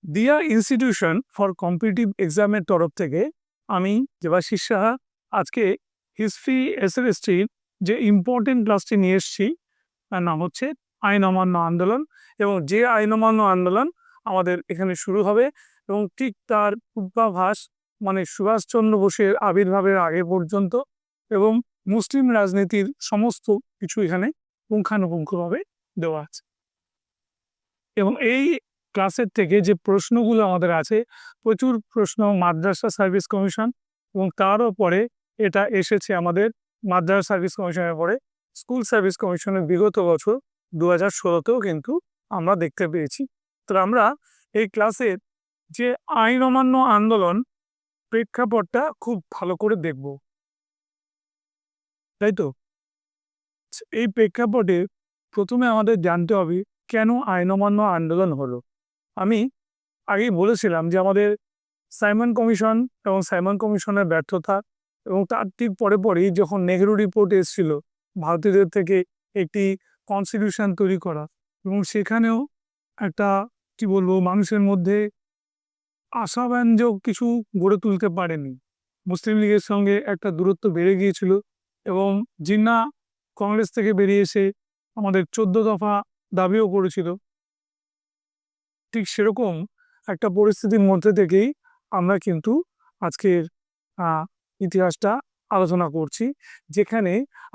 দিয়া institution for competitive এক্সামের তরফ থেকে আমি দেবাশিস সাহা আজকে হিস্ট্রি এসএলএসটির যে ইম্পর্টেন্ট ক্লাসটি নিয়ে এসেছি তার নাম হচ্ছে আইন অমান্য আন্দোলন। এবং যে আইন অমান্য আন্দোলন আমাদের এখানে শুরু হবে এবং ঠিক তার পূর্বাভাস মানে সুভাষচন্দ্র বোসের আবির্ভাবের আগে পর্যন্ত এবং মুসলিম রাজনীতির সমস্ত কিছু এখানে পুঙ্খানুপুঙ্খভাবে দেওয়া আছে। এবং এই ক্লাসের থেকে যে প্রশ্নগুলো আমাদের আছে, প্রচুর প্রশ্ন মাদ্রাসা সার্ভিস কমিশন এবং তারও পরে এটা এসেছে আমাদের মাদ্রাসা সার্ভিস কমিশনের পরে স্কুল সার্ভিস কমিশনের বিগত বছর 2016তেও কিন্তু আমরা দেখতে পেয়েছি। তো আমরা এই ক্লাসের যে আইন অমান্য আন্দোলন প্রেক্ষাপটটা খুব ভালো করে দেখব, তাই তো? এই প্রেক্ষাপটে প্রথমে আমাদের জানতে হবে কেন আইন অমান্য আন্দোলন হলো। আমি আগেই বলেছিলাম যে আমাদের সাইমন কমিশন এবং সাইমন কমিশনের ব্যর্থতা এবং তার ঠিক পরে পরেই যখন নেহেরু রিপোর্ট এসেছিল ভারতীয়দের থেকে একটি কনস্টিটিউশন তৈরি করা, এবং সেখানেও একটা কি বলবো মানুষের মধ্যে আশাব্যঞ্জক কিছু গড়ে তুলতে পারেনি। মুসলিম লীগের সঙ্গে একটা দূরত্ব বেড়ে গিয়েছিল এবং জিন্না কংগ্রেস থেকে বেরিয়ে এসে আমাদের 14 দফা দাবিও করেছিল। ঠিক সেরকম একটা পরিস্থিতির মধ্যে থেকেই আমরা কিন্তু আজকের ইতিহাসটা আলোচনা করছি, যেখানে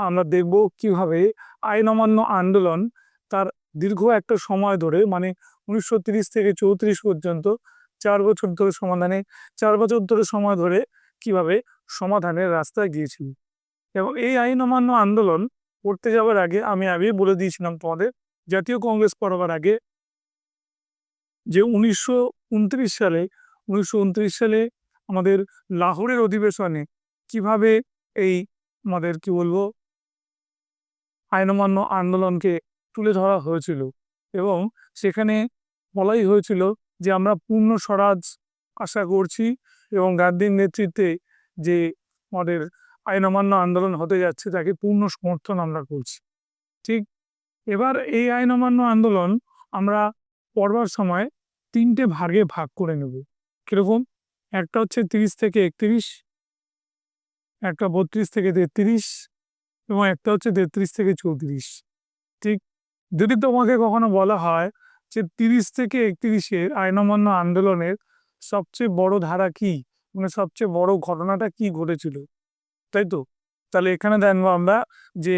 আমরা দেখব কিভাবে আইন অমান্য আন্দোলন তার দীর্ঘ একটা সময় ধরে মানে 1930 থেকে 34 পর্যন্ত 4 বছর ধরে 4 বছর ধরে সময় ধরে কিভাবে সমাধানের রাস্তায় গিয়েছিল। এবং এই আইন অমান্য আন্দোলন করতে যাওয়ার আগে আমি আগেই বলে দিয়েছিলাম তোমাদের, জাতীয় কংগ্রেস করবার আগে যে 1929 সালে আমাদের লাহোরের অধিবেশনে কিভাবে এই আমাদের কি বলবো আইন অমান্য আন্দোলনকে তুলে ধরা হয়েছিল। এবং সেখানে বলাই হয়েছিল যে আমরা পূর্ণ স্বরাজ আশা করছি এবং গান্ধীর নেতৃত্বে যে আমাদের আইন অমান্য আন্দোলন হতে যাচ্ছে তাকে পূর্ণ সমর্থন আমরা করছি। ঠিক এবার এই আইন অমান্য আন্দোলন আমরা পড়বার সময় 3টে ভাগে ভাগ করে নেব। কিরকম? একটা হচ্ছে 30 থেকে 31, একটা 32 থেকে 33 এবং একটা হচ্ছে 33 থেকে 34। ঠিক যদি তোমাকে কখনো বলা হয় যে 30 থেকে 31-এর আইন অমান্য আন্দোলনের সবচেয়ে বড় ধারা কি, মানে সবচেয়ে বড় ঘটনাটা কি ঘটেছিল, তাই তো? তাহলে এখানে জানবো আমরা যে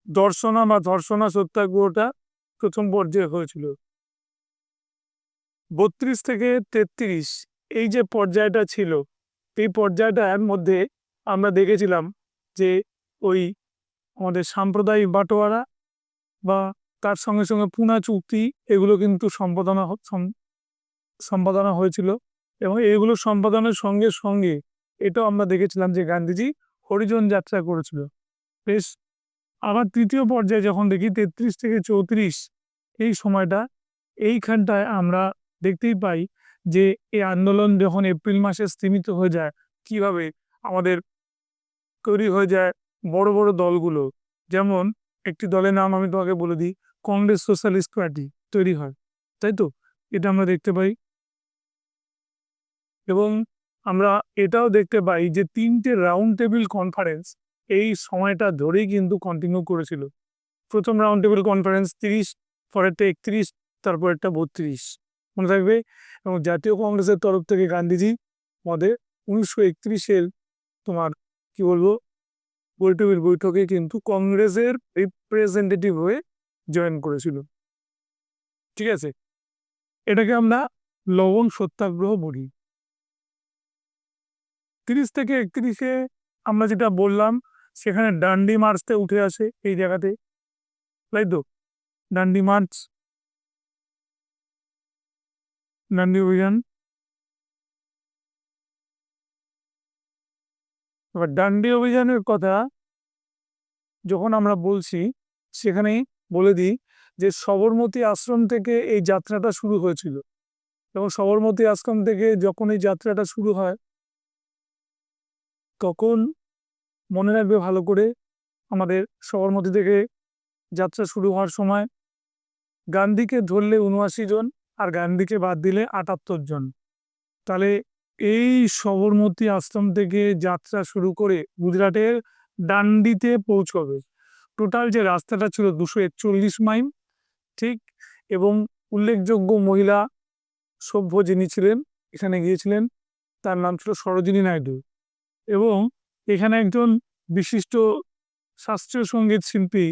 ধর্ষণা সত্যাগ্রহটা প্রথম পর্যায়ে হয়েছিল। 32 থেকে 33 এই যে পর্যায়টা ছিল, এই পর্যায়টার মধ্যে আমরা দেখেছিলাম যে ওই আমাদের সাম্প্রদায়িক বাটোয়ারা বা তার সঙ্গে সঙ্গে পুনা চুক্তি এগুলো কিন্তু সম্পাদনা হয়েছিল। এবং এগুলো সম্পাদনের সঙ্গে সঙ্গে এটাও আমরা দেখেছিলাম যে গান্ধীজি হরিজন যাত্রা করেছিল। বেশ, আবার তৃতীয় পর্যায়ে যখন দেখি 33 থেকে 34 এই সময়টা, এইখানটায় আমরা দেখতেই পাই যে এই আন্দোলন যখন এপ্রিল মাসে স্তীমিত হয়ে যায়, কিভাবে আমাদের তৈরি হয়ে যায় বড় বড় দলগুলো। যেমন একটি দলের নাম আমি তোমাকে বলে দিই, কংগ্রেস সোশ্যালিস্ট পার্টি তৈরি হয়, তাই তো? এটা আমরা দেখতে পাই। এবং আমরা এটাও দেখতে পাই যে 3টে রাউন্ড টেবিল কনফারেন্স এই সময়টা ধরেই কিন্তু কন্টিনিউ করেছিল। প্রথম রাউন্ড টেবিল কনফারেন্স 30, পরেরটা 31, তারপরেরটা 32, মনে থাকবে। এবং জাতীয় কংগ্রেসের তরফ থেকে গান্ধীজি আমাদের 1931-এর তোমার কি বলবো গোলটেবিল বৈঠকে কিন্তু কংগ্রেসের রিপ্রেজেন্টেটিভ হয়ে জয়েন করেছিল। ঠিক আছে, এটাকে আমরা লবণ সত্যাগ্রহ বলি। 30 থেকে 31-এ আমরা যেটা বললাম সেখানে ডান্ডি মার্চতে উঠে আসে এই জায়গাতে, তাই তো? ডান্ডি মার্চ, ডান্ডি অভিযান। এবার ডান্ডি অভিযানের কথা যখন আমরা বলছি সেখানেই বলে দিই যে সবরমতী আশ্রম থেকে এই যাত্রাটা শুরু হয়েছিল। এবং সবরমতী আশ্রম থেকে যখন এই যাত্রাটা শুরু হয় তখন মনে রাখবে ভালো করে, আমাদের সবরমতী থেকে যাত্রা শুরু হওয়ার সময় গান্ধীকে ধরলে 79 জন আর গান্ধীকে বাদ দিলে 78 জন। তাহলে এই সবরমতী আশ্রম থেকে যাত্রা শুরু করে গুজরাটের ডান্ডিতে পৌঁছবে। টোটাল যে রাস্তাটা ছিল 241 মাইল, ঠিক। এবং উল্লেখযোগ্য মহিলা সভ্য যিনি ছিলেন এখানে গিয়েছিলেন, তার নাম ছিল সরোজিনী নাইডু। এবং এখানে একজন বিশিষ্ট শাস্ত্রীয় সঙ্গীত শিল্পী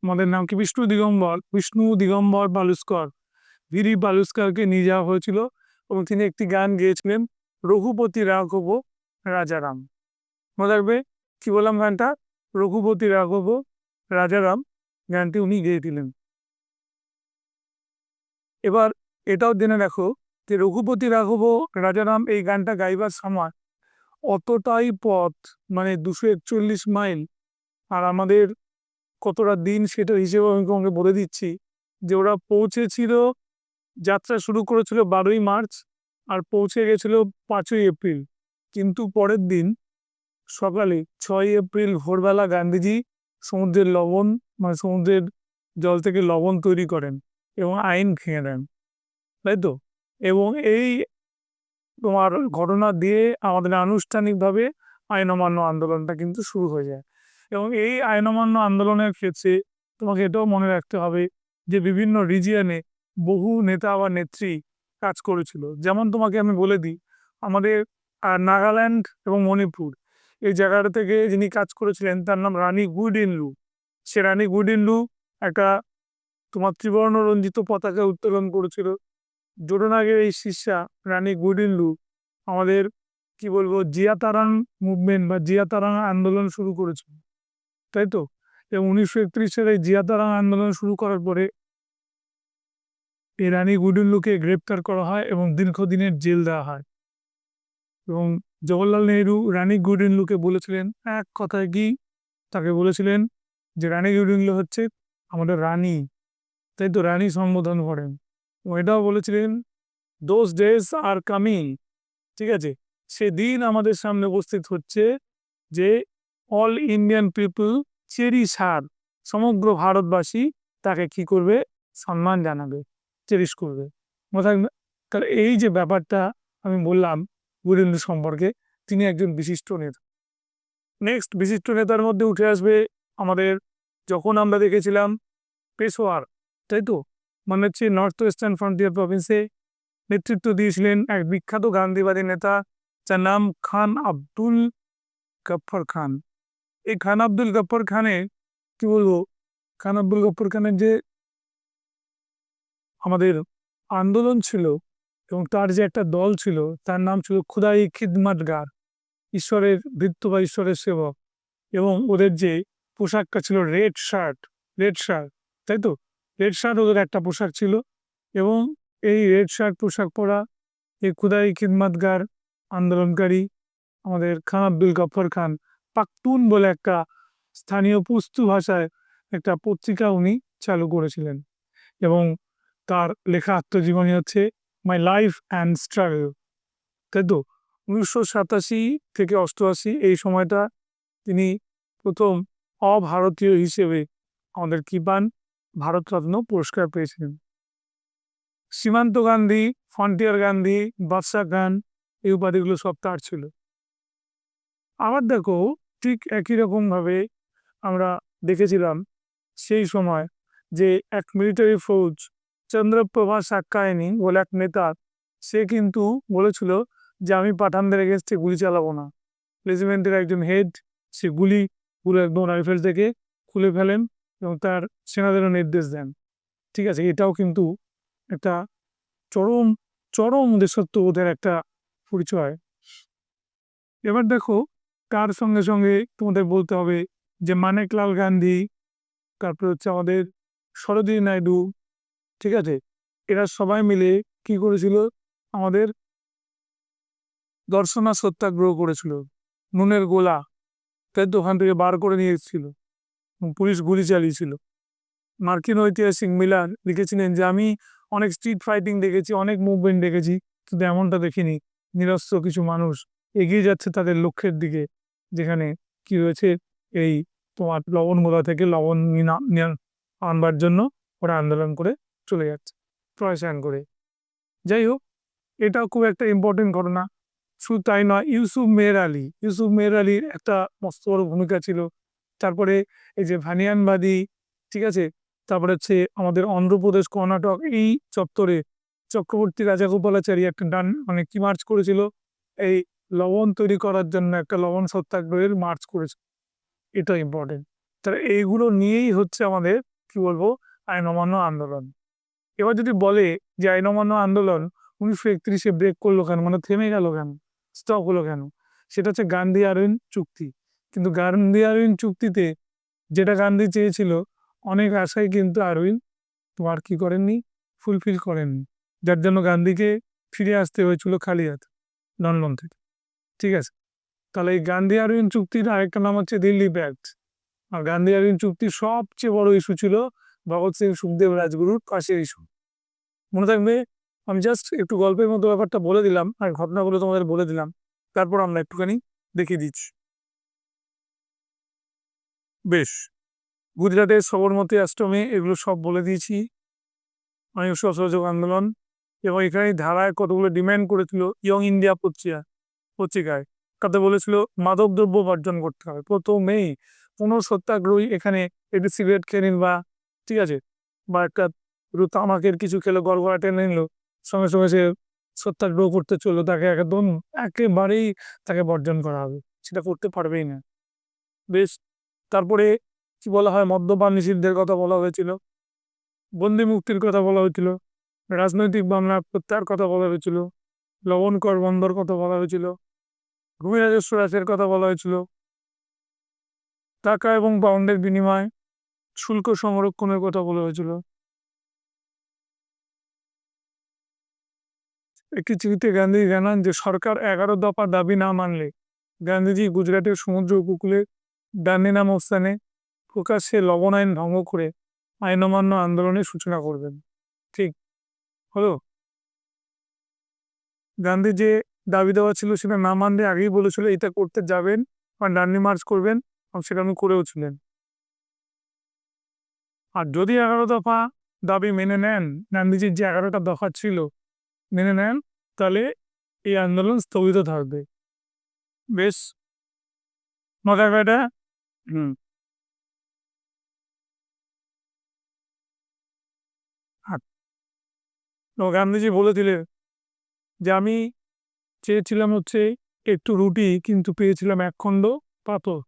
আমাদের নাম কি বিষ্ণু দিগম্বর বালুস্কর, ভিরি বালুস্করকে নিয়ে যাওয়া হয়েছিল এবং তিনি একটি গান গেয়েছিলেন, রঘুপতি রাঘব রাজারাম। মনে রাখবে কি বললাম গানটা, রঘুপতি রাঘব রাজারাম গানটি উনি গেয়েছিলেন। এবার এটাও জেনে রাখো যে রঘুপতি রাঘব রাজারাম এই গানটা গাইবার সময় অতটাই পথ, মানে 241 মাইল, আর আমাদের কতটা দিন সেটার হিসেবে আমি তোমাকে বলে দিচ্ছি যে ওরা পৌঁছেছিল, যাত্রা শুরু করেছিল 12ই মার্চ আর পৌঁছে গেছিল 5ই এপ্রিল। কিন্তু পরের দিন সকালে 6ই এপ্রিল ভোরবেলা গান্ধীজি সমুদ্রের লবণ, মানে সমুদ্রের জল থেকে লবণ তৈরি করেন এবং আইন ভেঙে দেন, তাই তো। এবং এই তোমার ঘটনা দিয়ে আমাদের আনুষ্ঠানিকভাবে আইন অমান্য আন্দোলনটা কিন্তু শুরু হয়ে যায়। এবং এই আইন অমান্য আন্দোলনের ক্ষেত্রে তোমাকে এটাও মনে রাখতে হবে যে বিভিন্ন রিজিয়নে বহু নেতা বা নেত্রী কাজ করেছিল। যেমন তোমাকে আমি বলে দিই, আমাদের নাগাল্যান্ড এবং মণিপুর এই জায়গাটা থেকে যিনি কাজ করেছিলেন তার নাম রানী গুইডিনলু। সে রানী গুইডিনলু একটা তোমার ত্রিবর্ণ রঞ্জিত পতাকা উত্তোলন করেছিল। জোড়নাগের এই শিষ্যা রানী গুইডিনলু আমাদের কি বলবো জিয়া তারাং মুভমেন্ট বা জিয়া তারাং আন্দোলন শুরু করেছিল, তাই তো। এবং 1931 সালে জিয়া তারাং আন্দোলন শুরু করার পরে এই রানী গুইডিনলুকে গ্রেপ্তার করা হয় এবং দীর্ঘদিনের জেল দেওয়া হয়। এবং জওহরলাল নেহরু রানী গুইডিনলুকে বলেছিলেন এক কথায় কি, তাকে বলেছিলেন যে রানী গুইডিনলু হচ্ছে আমাদের রানী, তাই তো, রানী সম্বোধন করেন। এবং এটাও বলেছিলেন দোজ ডেজ আর কামিং, ঠিক আছে, সেদিন আমাদের সামনে উপস্থিত হচ্ছে যে অল ইন্ডিয়ান পিপল চেরিশ হার, সমগ্র ভারতবাসী তাকে কি করবে, সম্মান জানাবে, চেরিশ করবে। তাহলে এই যে ব্যাপারটা আমি বললাম গুইডিনলু সম্পর্কে, তিনি একজন বিশিষ্ট নেতা। নেক্সট বিশিষ্ট নেতার মধ্যে উঠে আসবে আমাদের, যখন আমরা দেখেছিলাম পেশোয়ার, তাই তো, মানে হচ্ছে নর্থ ওয়েস্টার্ন ফ্রন্টিয়ার প্রভিন্সে নেতৃত্ব দিয়েছিলেন এক বিখ্যাত গান্ধীবাদী নেতা, যার নাম খান আব্দুল গফর খান। এই খান আব্দুল গফর খানের কি বলবো, খান আব্দুল গফর খানের যে আমাদের আন্দোলন ছিল এবং তার যে একটা দল ছিল তার নাম ছিল খুদাই খিদমতগার, ঈশ্বরের ভৃত্য বা ঈশ্বরের সেবক। এবং ওদের যে পোশাকটা ছিল রেড শার্ট, তাই তো, রেড শার্ট ওদের একটা পোশাক ছিল। এবং এই রেড শার্ট পোশাক পরা এই খুদাই খিদমতগার আন্দোলনকারী আমাদের খান আব্দুল গফর খান পাখতুন বলে একটা স্থানীয় পুস্তু ভাষায় একটা পত্রিকা উনি চালু করেছিলেন। এবং তার লেখা আত্মজীবনী হচ্ছে মাই লাইফ অ্যান্ড স্ট্রাগল, তাই তো। 1987 থেকে 88 এই সময়টা তিনি প্রথম অভারতীয় হিসেবে আমাদের কি পান, ভারতরত্ন পুরস্কার পেয়েছিলেন। সীমান্ত গান্ধী, ফ্রন্টিয়ার গান্ধী, বাদশা খান, এই উপাধিগুলো সব তার ছিল। আবার দেখো ঠিক একই রকমভাবে আমরা দেখেছিলাম সেই সময় যে এক মিলিটারি ফৌজ চন্দ্রপ্রভা সাক্কায়নি বলে এক নেতা, সে কিন্তু বলেছিল যে আমি পাঠানদের এগেনস্টে গুলি চালাবো না। রেজিমেন্টের একজন হেড সে গুলো একদম রাইফেল থেকে খুলে ফেলেন এবং তার সেনাদেরও নির্দেশ দেন, ঠিক আছে। এটাও কিন্তু একটা চরম চরম দেশত্ববোধের একটা পরিচয়। এবার দেখো তার সঙ্গে সঙ্গে তোমাদের বলতে হবে যে মানেকলাল গান্ধী, তারপরে হচ্ছে আমাদের সরোজিনী নাইডু, ঠিক আছে, এরা সবাই মিলে কি করেছিল, আমাদের দর্শনা সত্যাগ্রহ করেছিল। নুনের গোলা, তাই তো, ওখান থেকে বার করে নিয়ে এসেছিল, পুলিশ গুলি চালিয়েছিল। মার্কিন ঐতিহাসিক মিলার লিখেছিলেন যে আমি অনেক স্ট্রিট ফাইটিং দেখেছি, অনেক মুভমেন্ট দেখেছি, কিন্তু এমনটা দেখিনি, নিরস্ত্র কিছু মানুষ এগিয়ে যাচ্ছে তাদের লক্ষ্যের দিকে, যেখানে কি রয়েছে, এই তোমার লবণ গোলা থেকে লবণ আনবার জন্য ওরা আন্দোলন করে চলে যাচ্ছে। প্রয়াসান করে। যাই হোক, এটাও খুব একটা ইম্পর্টেন্ট ঘটনা। শুধু তাই নয়, ইউসুফ মেহের আলীর একটা মস্ত বড় ভূমিকা ছিল। তারপরে এই যে ভানিয়ানবাদী, ঠিক আছে, তারপরে হচ্ছে আমাদের অন্ধ্রপ্রদেশ, কর্ণাটক, এই চত্বরে চক্রবর্তী রাজাগোপালাচারী একটা মানে কি মার্চ করেছিল, এই লবণ তৈরি করার জন্য একটা লবণ সত্যাগ্রহের মার্চ করেছিল। এটা ইম্পর্টেন্ট। তাহলে এইগুলো নিয়েই হচ্ছে আমাদের কি বলবো আইন অমান্য আন্দোলন। এবার যদি বলে যে আইন অমান্য আন্দোলন 1931-এ ব্রেক করলো কেন, মানে থেমে গেল কেন, স্টপ হলো কেন, সেটা হচ্ছে গান্ধী আরউইন চুক্তি। কিন্তু গান্ধী আরউইন চুক্তিতে যেটা গান্ধী চেয়েছিল, অনেক আশাই কিন্তু আরউইন তোমার কি করেননি, ফুলফিল করেননি, যার জন্য গান্ধীকে ফিরে আসতে হয়েছিল খালি হাতে লন্ডন থেকে। ঠিক আছে, তাহলে এই গান্ধী আরউইন চুক্তির আরেকটা নাম হচ্ছে দিল্লি প্যাক্ট। আর গান্ধী আরউইন চুক্তির সবচেয়ে বড় ইস্যু ছিল ভগৎ সিং সুখদেব রাজগুরুর ফাঁসির ইস্যু। মনে থাকবে, আমি জাস্ট একটু গল্পের মতো ব্যাপারটা বলে দিলাম আর ঘটনাগুলো তোমাদের বলে দিলাম, তারপর আমরা একটুখানি দেখিয়ে দিচ্ছি। বেশ, গুজরাটের সবরমতী আশ্রমে এগুলো সব বলে দিয়েছি, অহিংস অসহযোগ আন্দোলন। এবং এখানে ধারায় কতগুলো ডিমান্ড করেছিল ইয়ং ইন্ডিয়া পত্রিকায়, তাতে বলেছিল মাদক দ্রব্য বর্জন করতে হবে। প্রথমেই কোনো সত্যাগ্রহী এখানে একটু সিগারেট খেয়ে নিল বা, ঠিক আছে, বা একটা তামাকের কিছু খেলে গড়গড়া টেনে নিল, সঙ্গে সঙ্গে সে সত্যাগ্রহ করতে চললো, তাকে একদম একেবারেই তাকে বর্জন করা হবে, সেটা করতে পারবেই না। বেশ, তারপরে কি বলা হয়, মদ্যপান নিষিদ্ধের কথা বলা হয়েছিল, বন্দি মুক্তির কথা বলা হয়েছিল, রাজনৈতিক মামলা প্রত্যাহার কথা বলা হয়েছিল, লবণ কর বন্ধর কথা বলা হয়েছিল, ভূমি রাজস্ব হ্রাসের কথা বলা হয়েছিল, টাকা এবং পাউন্ডের বিনিময়ে শুল্ক সংরক্ষণের কথা বলা হয়েছিল। একটি চিঠিতে গান্ধী জানান যে সরকার 11 দফা দাবি না মানলে গান্ধীজি গুজরাটের সমুদ্র উপকূলে ডান্ডিনা মস্তানে প্রকাশ্যে লবণ আইন ভঙ্গ করে আইন অমান্য আন্দোলনের সূচনা করবেন। ঠিক হলো, গান্ধী যে দাবি দেওয়া ছিল সেটা না মানলে আগেই বলেছিল এটা করতে যাবেন বা ডান্ডি মার্চ করবেন, এবং সেটা উনি করেও ছিলেন। আর যদি 11 দফা দাবি মেনে নেন, গান্ধীজির যে 11টা দফা ছিল মেনে নেন, তাহলে এই আন্দোলন স্থগিত থাকবে। বেশ, মাথা কাটা। হুম। তো গান্ধীজি বলেছিলেন যে আমি চেয়েছিলাম হচ্ছে একটু রুটি, কিন্তু পেয়েছিলাম একখণ্ড পাথর,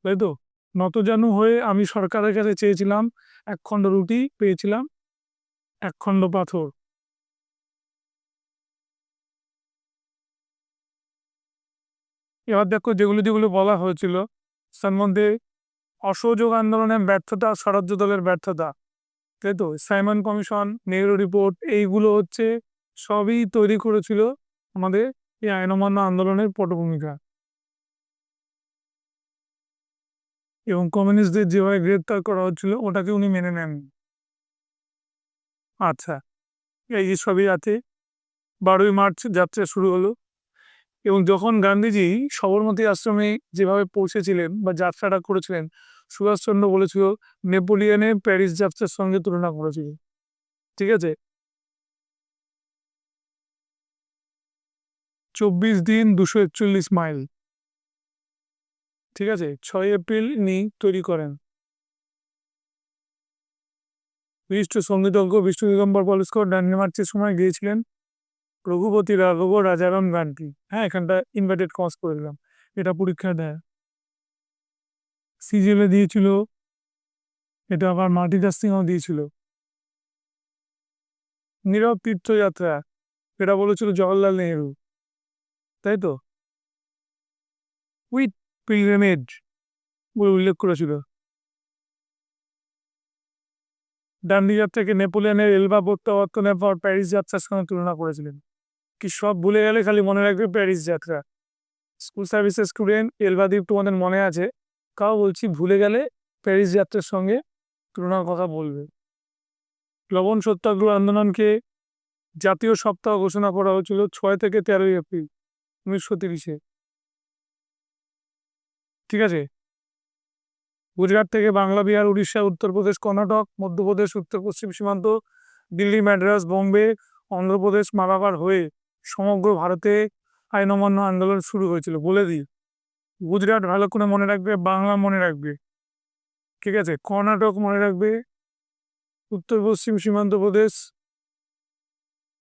তাই তো। নতজানু হয়ে আমি সরকারের কাছে চেয়েছিলাম একখণ্ড রুটি, পেয়েছিলাম একখণ্ড পাথর। এবার দেখো, যেগুলো যেগুলো বলা হয়েছিল তার মধ্যে অসহযোগ আন্দোলনের ব্যর্থতা, স্বরাজ্য দলের ব্যর্থতা, তাই তো, সাইমন কমিশন, নেহেরু রিপোর্ট, এইগুলো হচ্ছে সবই তৈরি করেছিল আমাদের এই আইন অমান্য আন্দোলনের পটভূমিকা। এবং কমিউনিস্টদের যেভাবে গ্রেপ্তার করা হচ্ছিল ওটাকে উনি মেনে নেন। আচ্ছা, এই যে সবই আছে। 12ই মার্চ যাত্রা শুরু হলো, এবং যখন গান্ধীজি সবরমতী আশ্রমে যেভাবে পৌঁছেছিলেন বা যাত্রাটা করেছিলেন, সুভাষচন্দ্র বলেছিল নেপোলিয়নের প্যারিস যাত্রার সঙ্গে তুলনা করেছিল। ঠিক আছে, 24 দিন 241 মাইল। ঠিক আছে, 6 এপ্রিল ইনি তৈরি করেন। বিশিষ্ট সঙ্গীতজ্ঞ বিষ্ণু দিগম্বর পলস্কর ডান্ডি মার্চের সময় গিয়েছিলেন রঘুপতি রাঘব রাজারাম গানটি। হ্যাঁ, এখানটা ইনভার্টেড কস করে দিলাম, এটা পরীক্ষা দেয়। সিজিএলে দিয়েছিল, এটা আবার মাল্টিটাস্ক সিংও দিয়েছিল। নীরব তীর্থযাত্রা, এটা বলেছিল জওয়াহরলাল নেহরু, তাই তো। উইথ পিলগ্রিমেজ বলে উল্লেখ করেছিল। ডান্ডি যাত্রাকে নেপোলিয়নের এলবা প্রত্যাবর্তনের পর প্যারিস যাত্রার সঙ্গে তুলনা করেছিলেন। কি সব ভুলে গেলে খালি মনে রাখবে প্যারিস যাত্রা। স্কুল সার্ভিসের স্টুডেন্ট, এলবা দ্বীপ তোমাদের মনে আছে, কাউ বলছি ভুলে গেলে প্যারিস যাত্রার সঙ্গে তুলনার কথা বলবে। লবণ সত্যাগ্রহ আন্দোলনকে জাতীয় সপ্তাহ ঘোষণা করা হয়েছিল 6 থেকে 13 এপ্রিল 1930-এ। ঠিক আছে, গুজরাট থেকে বাংলা, বিহার, উড়িষ্যা, উত্তরপ্রদেশ, কর্ণাটক, মধ্যপ্রদেশ, উত্তর পশ্চিম সীমান্ত, দিল্লি, মাদ্রাস, বোম্বে, অন্ধ্রপ্রদেশ, মালাবার হয়ে সমগ্র ভারতে আইন অমান্য আন্দোলন শুরু হয়েছিল। বলে দিই, গুজরাট ভালো করে মনে রাখবে, বাংলা মনে রাখবে, ঠিক আছে, কর্ণাটক মনে রাখবে, উত্তর পশ্চিম সীমান্ত প্রদেশ,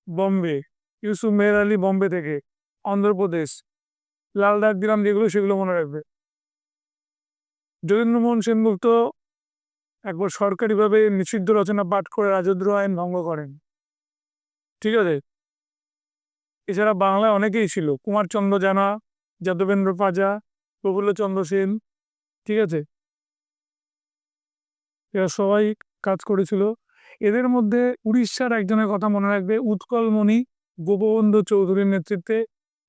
বম্বে, ইউসুফ মেহের আলী বম্বে থেকে, অন্ধ্রপ্রদেশ, লাল দাগ দিলাম যেগুলো সেগুলো মনে রাখবে। যোগেন্দ্রমোহন সেনগুপ্ত একবার সরকারিভাবে নিষিদ্ধ রচনা পাঠ করে রাজদ্রোহ আইন ভঙ্গ করেন, ঠিক আছে। এছাড়া বাংলায় অনেকেই ছিল, কুমারচন্দ্র জানা, যাদবেন্দ্র পাজা, প্রফুল্লচন্দ্র সেন, ঠিক আছে, এরা সবাই কাজ করেছিল। এদের মধ্যে উড়িষ্যার একজনের কথা মনে রাখবে, উৎকলমণি গোপবন্ধু চৌধুরীর নেতৃত্বে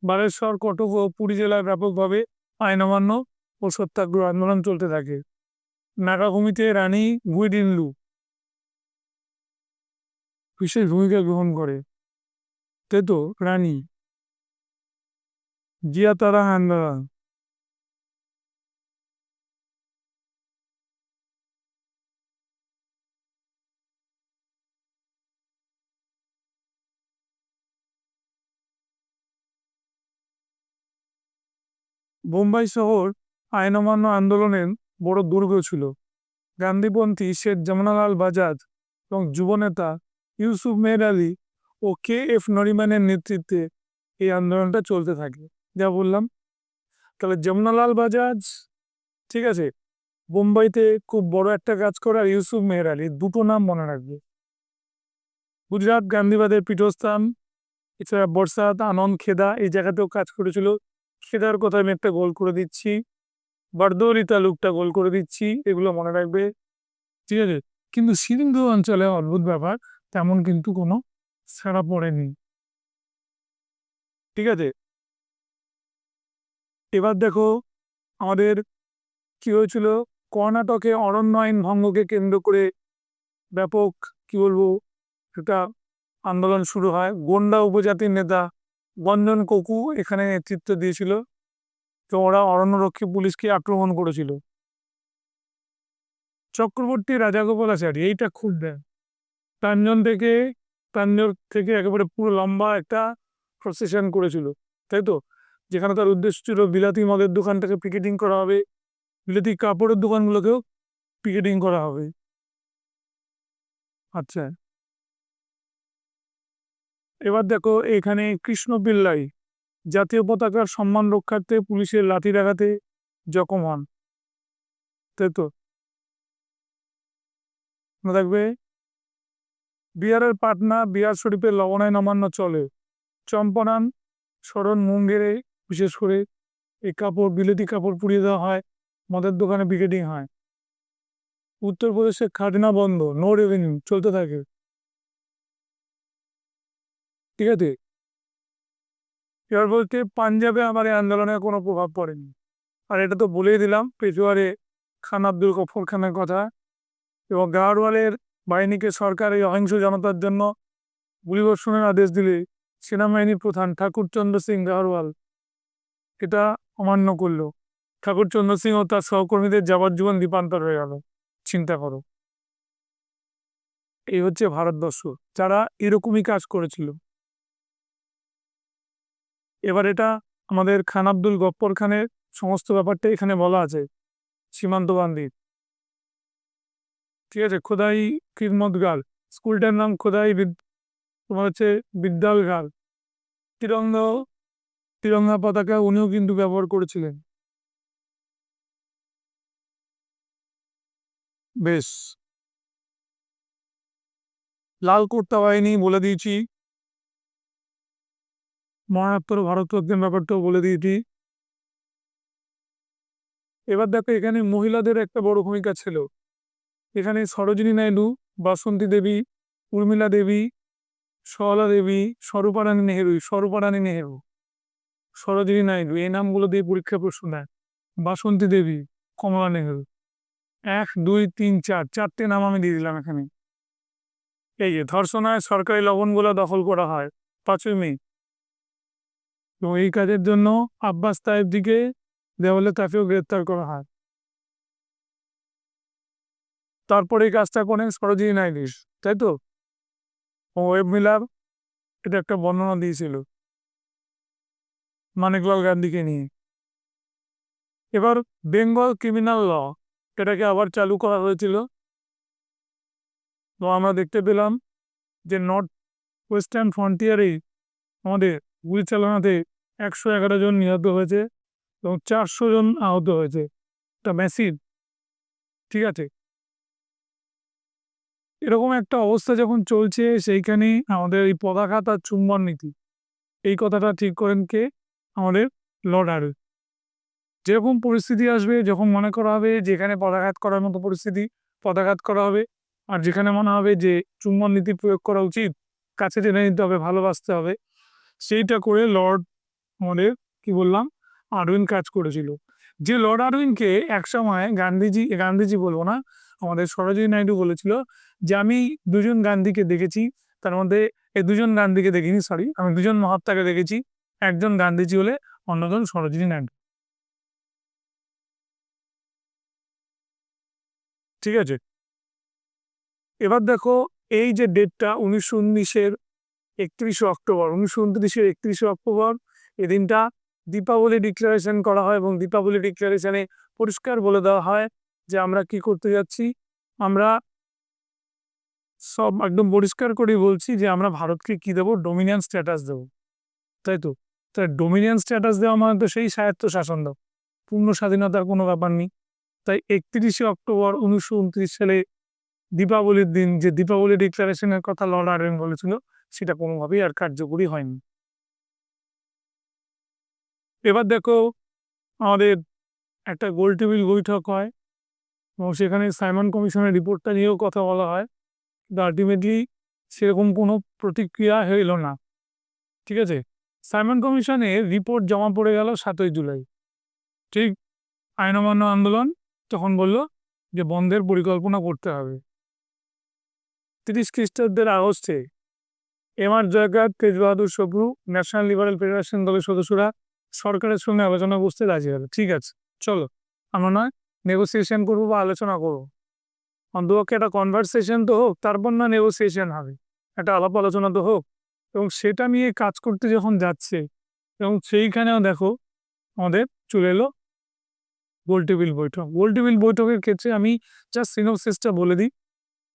বালেশ্বর, কটক ও পুরী জেলায় ব্যাপকভাবে আইন অমান্য ও সত্যাগ্রহ আন্দোলন চলতে থাকে। নাগাভূমিতে রানী গুইডিনলু বিশেষ ভূমিকা গ্রহণ করে, তাই তো, রানী জিয়া তারা আন্দোলন। বোম্বাই শহর আইন অমান্য আন্দোলনের বড় দুর্গ ছিল। গান্ধীপন্থী শেখ জামনালাল বাজাজ এবং যুবনেতা ইউসুফ মেহের আলী ও কে এফ নরিম্যানের নেতৃত্বে এই আন্দোলনটা চলতে থাকে, যা বললাম। তাহলে যমুনালাল বাজাজ, ঠিক আছে, বোম্বাইতে খুব বড় একটা কাজ করে, আর ইউসুফ মেহের আলী, দুটো নাম মনে রাখবে। গুজরাট গান্ধীবাদের পীঠস্থান। এছাড়া বর্ষাত, আনন্দ, খেদা এই জায়গাতেও কাজ করেছিল। খেদার কথা আমি একটা গোল করে দিচ্ছি, বারদৌলি তালুকটা গোল করে দিচ্ছি, এগুলো মনে রাখবে, ঠিক আছে। কিন্তু সিন্ধু অঞ্চলে অদ্ভুত ব্যাপার, তেমন কিন্তু কোনো ছাড়া পড়েনি, ঠিক আছে। এবার দেখো আমাদের কি হয়েছিল। কর্ণাটকে অরণ্য আইন ভঙ্গকে কেন্দ্র করে ব্যাপক, কি বলবো, একটা আন্দোলন শুরু হয়। গোন্ডা উপজাতির নেতা গঞ্জন কোকু এখানে নেতৃত্ব দিয়েছিল। তো ওরা অরণ্যরক্ষী পুলিশকে আক্রমণ করেছিল। চক্রবর্তী রাজাগোপালাচারী, এইটা খুব দেয়, তাঞ্জন থেকে, তাঞ্জোর থেকে একেবারে পুরো লম্বা একটা প্রসেশন করেছিল, তাই তো, যেখানে তার উদ্দেশ্য ছিল বিলাতি মদের দোকানটাকে পিকেটিং করা হবে, বিলাতি কাপড়ের দোকানগুলোকেও পিকেটিং করা হবে। আচ্ছা, এবার দেখো এখানে কৃষ্ণ পিল্লাই জাতীয় পতাকার সম্মান রক্ষার্থে পুলিশের লাঠির আঘাতে জখম হন, তাই তো, মনে রাখবে। বিহারের পাটনা, বিহার শরীফের লবণায় নবান্ন চলে। চম্পারণ, শরণ, মুঙ্গেরে বিশেষ করে এই কাপড়, বিলেতি কাপড় পুড়িয়ে দেওয়া হয়, মদের দোকানে পিকেটিং হয়। উত্তরপ্রদেশের খাজনা বন্ধ, নো রেভিনিউ চলতে থাকে, ঠিক আছে। এবার বলতে পাঞ্জাবে আমার এই আন্দোলনের কোনো প্রভাব পড়েনি। আর এটা তো বলেই দিলাম, পেশোয়ারে খান আব্দুল গফর খানের কথা। এবং গাড়ওয়ালের বাহিনীকে সরকার এই অহিংস জনতার জন্য গুলিবর্ষণের আদেশ দিলে সেনাবাহিনীর প্রধান ঠাকুরচন্দ্র সিং গাড়ওয়াল এটা অমান্য করলো। ঠাকুরচন্দ্র সিং ও তার সহকর্মীদের যাবজ্জীবন দ্বীপান্তর হয়ে গেল, চিন্তা করো। এই হচ্ছে ভারতবর্ষ, যারা এরকমই কাজ করেছিল। এবার এটা আমাদের খান আব্দুল গফর খানের সমস্ত ব্যাপারটা এখানে বলা আছে, সীমান্তবান্দির, ঠিক আছে। খোদাই খিদমত গার্ল, স্কুলটার নাম খোদাই তোমার হচ্ছে বিদ্যাল গার্ল। তিরঙ্গা, তিরঙ্গা পতাকা উনিও কিন্তু ব্যবহার করেছিলেন। বেশ, লাল কুর্তা বাহিনী বলে দিয়েছি, মরণোত্তর ভারতরত্নের ব্যাপারটাও বলে দিয়েছি। এবার দেখো এখানে মহিলাদের একটা বড় ভূমিকা ছিল। এখানে সরোজিনী নাইডু, বাসন্তী দেবী, উর্মিলা দেবী, সরলা দেবী, স্বরূপা রানী নেহেরু, সরোজিনী নাইডু, এই নামগুলো দিয়ে পরীক্ষা প্রশ্ন দেয়। বাসন্তী দেবী, কমলা নেহেরু, 1, 2, 3, 4, চারটে নাম আমি দিয়ে দিলাম এখানে। এই যে ধর্ষণায় সরকারি লবণগুলো দখল করা হয় 5ই মে, এবং এই কাজের জন্য আব্বাস তাইবদিকে দেওয়ালে তাকেও গ্রেপ্তার করা হয়। তারপরে এই কাজটা করেন সরোজিনী নাইডু, তাই তো। ওয়েব মিলার এটা একটা বর্ণনা দিয়েছিল মানিকলাল গান্ধীকে নিয়ে। এবার বেঙ্গল ক্রিমিনাল ল এটাকে আবার চালু করা হয়েছিল। তো আমরা দেখতে পেলাম যে নর্থ ওয়েস্টার্ন ফ্রন্টিয়ারে আমাদের গুলি চালনাতে 111 জন নিহত হয়েছে এবং 400 জন আহত হয়েছে। এটা ম্যাসিভ, ঠিক আছে। এরকম একটা অবস্থা যখন চলছে সেইখানে আমাদের এই পদাঘাত আর চুম্বন নীতি এই কথাটা ঠিক করেন কে? আমাদের লর্ড আরউইন। যেরকম পরিস্থিতি আসবে, যখন মনে করা হবে যেখানে পদাঘাত করার মতো পরিস্থিতি পদাঘাত করা হবে, আর যেখানে মনে হবে যে চুম্বন নীতি প্রয়োগ করা উচিত, কাছে টেনে নিতে হবে, ভালোবাসতে হবে, সেইটা করে লর্ড আমাদের কি বললাম আরউইন কাজ করেছিল। যে লর্ড আরউইনকে একসময় গান্ধীজি বলবো না, আমাদের সরোজিনী নাইডু বলেছিল যে আমি দুজন গান্ধীকে দেখেছি, তার মধ্যে এই দুজন গান্ধীকে দেখিনি, সরি, আমি দুজন মহাত্মাকে দেখেছি, একজন গান্ধীজি হলে অন্যজন সরোজিনী নাইডু। ঠিক আছে। এবার দেখো এই যে ডেটটা 1919-এর 31শে অক্টোবর, 1929-এর 31শে অক্টোবর, এই দিনটা দীপাবলি ডিক্লারেশন করা হয় এবং দীপাবলি ডিক্লারেশনে পরিষ্কার বলে দেওয়া হয় যে আমরা কি করতে যাচ্ছি। আমরা সব একদম পরিষ্কার করেই বলছি যে আমরা ভারতকে কি দেবো, ডোমিনিয়ন স্ট্যাটাস দেবো, তাই তো। তাই ডোমিনিয়ন স্ট্যাটাস দেওয়া মানে তো সেই স্বায়ত্ত শাসন দাও, পূর্ণ স্বাধীনতার কোনো ব্যাপার নেই। তাই 31শে অক্টোবর 1929 সালে দীপাবলির দিন যে দীপাবলি ডিক্লারেশনের কথা লর্ড আরউইন বলেছিল, সেটা কোনোভাবেই আর কার্যকরী হয়নি। এবার দেখো আমাদের একটা গোল টেবিল বৈঠক হয় এবং সেখানে সাইমন কমিশনের রিপোর্টটা নিয়েও কথা বলা হয়, কিন্তু আলটিমেটলি সেরকম কোনো প্রতিক্রিয়া হইল না। ঠিক আছে। সাইমন কমিশনের রিপোর্ট জমা পড়ে গেল 7ই জুলাই। ঠিক আইন অমান্য আন্দোলন তখন বলল যে বন্ধের পরিকল্পনা করতে হবে। 30 খ্রিস্টাব্দের আগস্টে এম.আর. জয়কার, তেজ বাহাদুর সপ্রু, ন্যাশনাল লিবারেল ফেডারেশন দলের সদস্যরা সরকারের সঙ্গে আলোচনা বসতে রাজি হলো। ঠিক আছে, চলো আমরা নয় নেগোসিয়েশন করবো বা আলোচনা করবো, অন্তপক্ষে একটা কনভারসেশন তো হোক, তারপর না নেগোসিয়েশন হবে, একটা আলাপ আলোচনা তো হোক। এবং সেটা নিয়ে কাজ করতে যখন যাচ্ছে এবং সেইখানেও দেখো আমাদের চলে এলো গোল টেবিল বৈঠক। গোল টেবিল বৈঠকের ক্ষেত্রে আমি জাস্ট সিনোপসিসটা বলে দিই।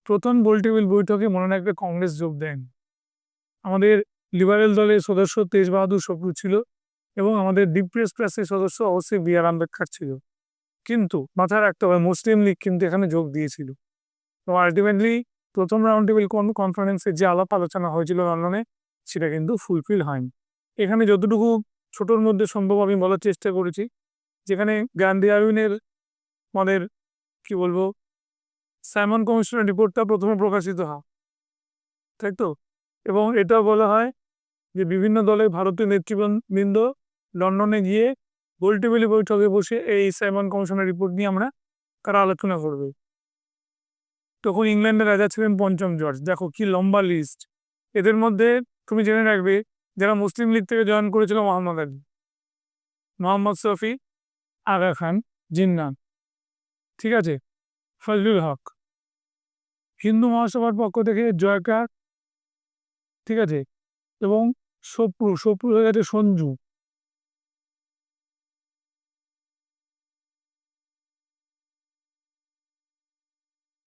প্রথম গোল টেবিল বৈঠকে মনে রাখবে কংগ্রেস যোগ দেন। আমাদের লিবারেল দলের সদস্য তেজ বাহাদুর সপ্রু ছিল এবং আমাদের ডিপ্রেস ক্লাসের সদস্য অবশ্যই বি.আর. আম্বেদকর ছিল। কিন্তু মাথায় রাখতে হবে মুসলিম লীগ কিন্তু এখানে যোগ দিয়েছিল। তো আলটিমেটলি প্রথম রাউন্ড টেবিল কনফারেন্সে যে আলাপ আলোচনা হয়েছিল লন্ডনে, সেটা কিন্তু ফুলফিল হয়নি। এখানে যতটুকু ছোটোর মধ্যে সম্ভব আমি বলার চেষ্টা করেছি, যেখানে গান্ধী আরউইনের আমাদের কি বলবো সাইমন কমিশনের রিপোর্টটা প্রথমে প্রকাশিত হয়, তাই তো। এবং এটা বলা হয় যে বিভিন্ন দলের ভারতীয় নেতৃবৃন্দ লন্ডনে গিয়ে গোল টেবিল বৈঠকে বসে এই সাইমন কমিশনের রিপোর্ট নিয়ে আমরা কারা আলোচনা করবে। তখন ইংল্যান্ডের রাজা ছিলেন পঞ্চম জর্জ। দেখো কি লম্বা লিস্ট। এদের মধ্যে তুমি জেনে রাখবে যারা মুসলিম লীগ থেকে জয়েন করেছিল মোহাম্মদ আলী, মোহাম্মদ শফি, আগা খান, জিন্নাহ, ঠিক আছে, ফজলুল হক। হিন্দু মহাসভার পক্ষ থেকে জয়কার, ঠিক আছে, এবং সপ্রু হয়ে গেছে সঞ্জু।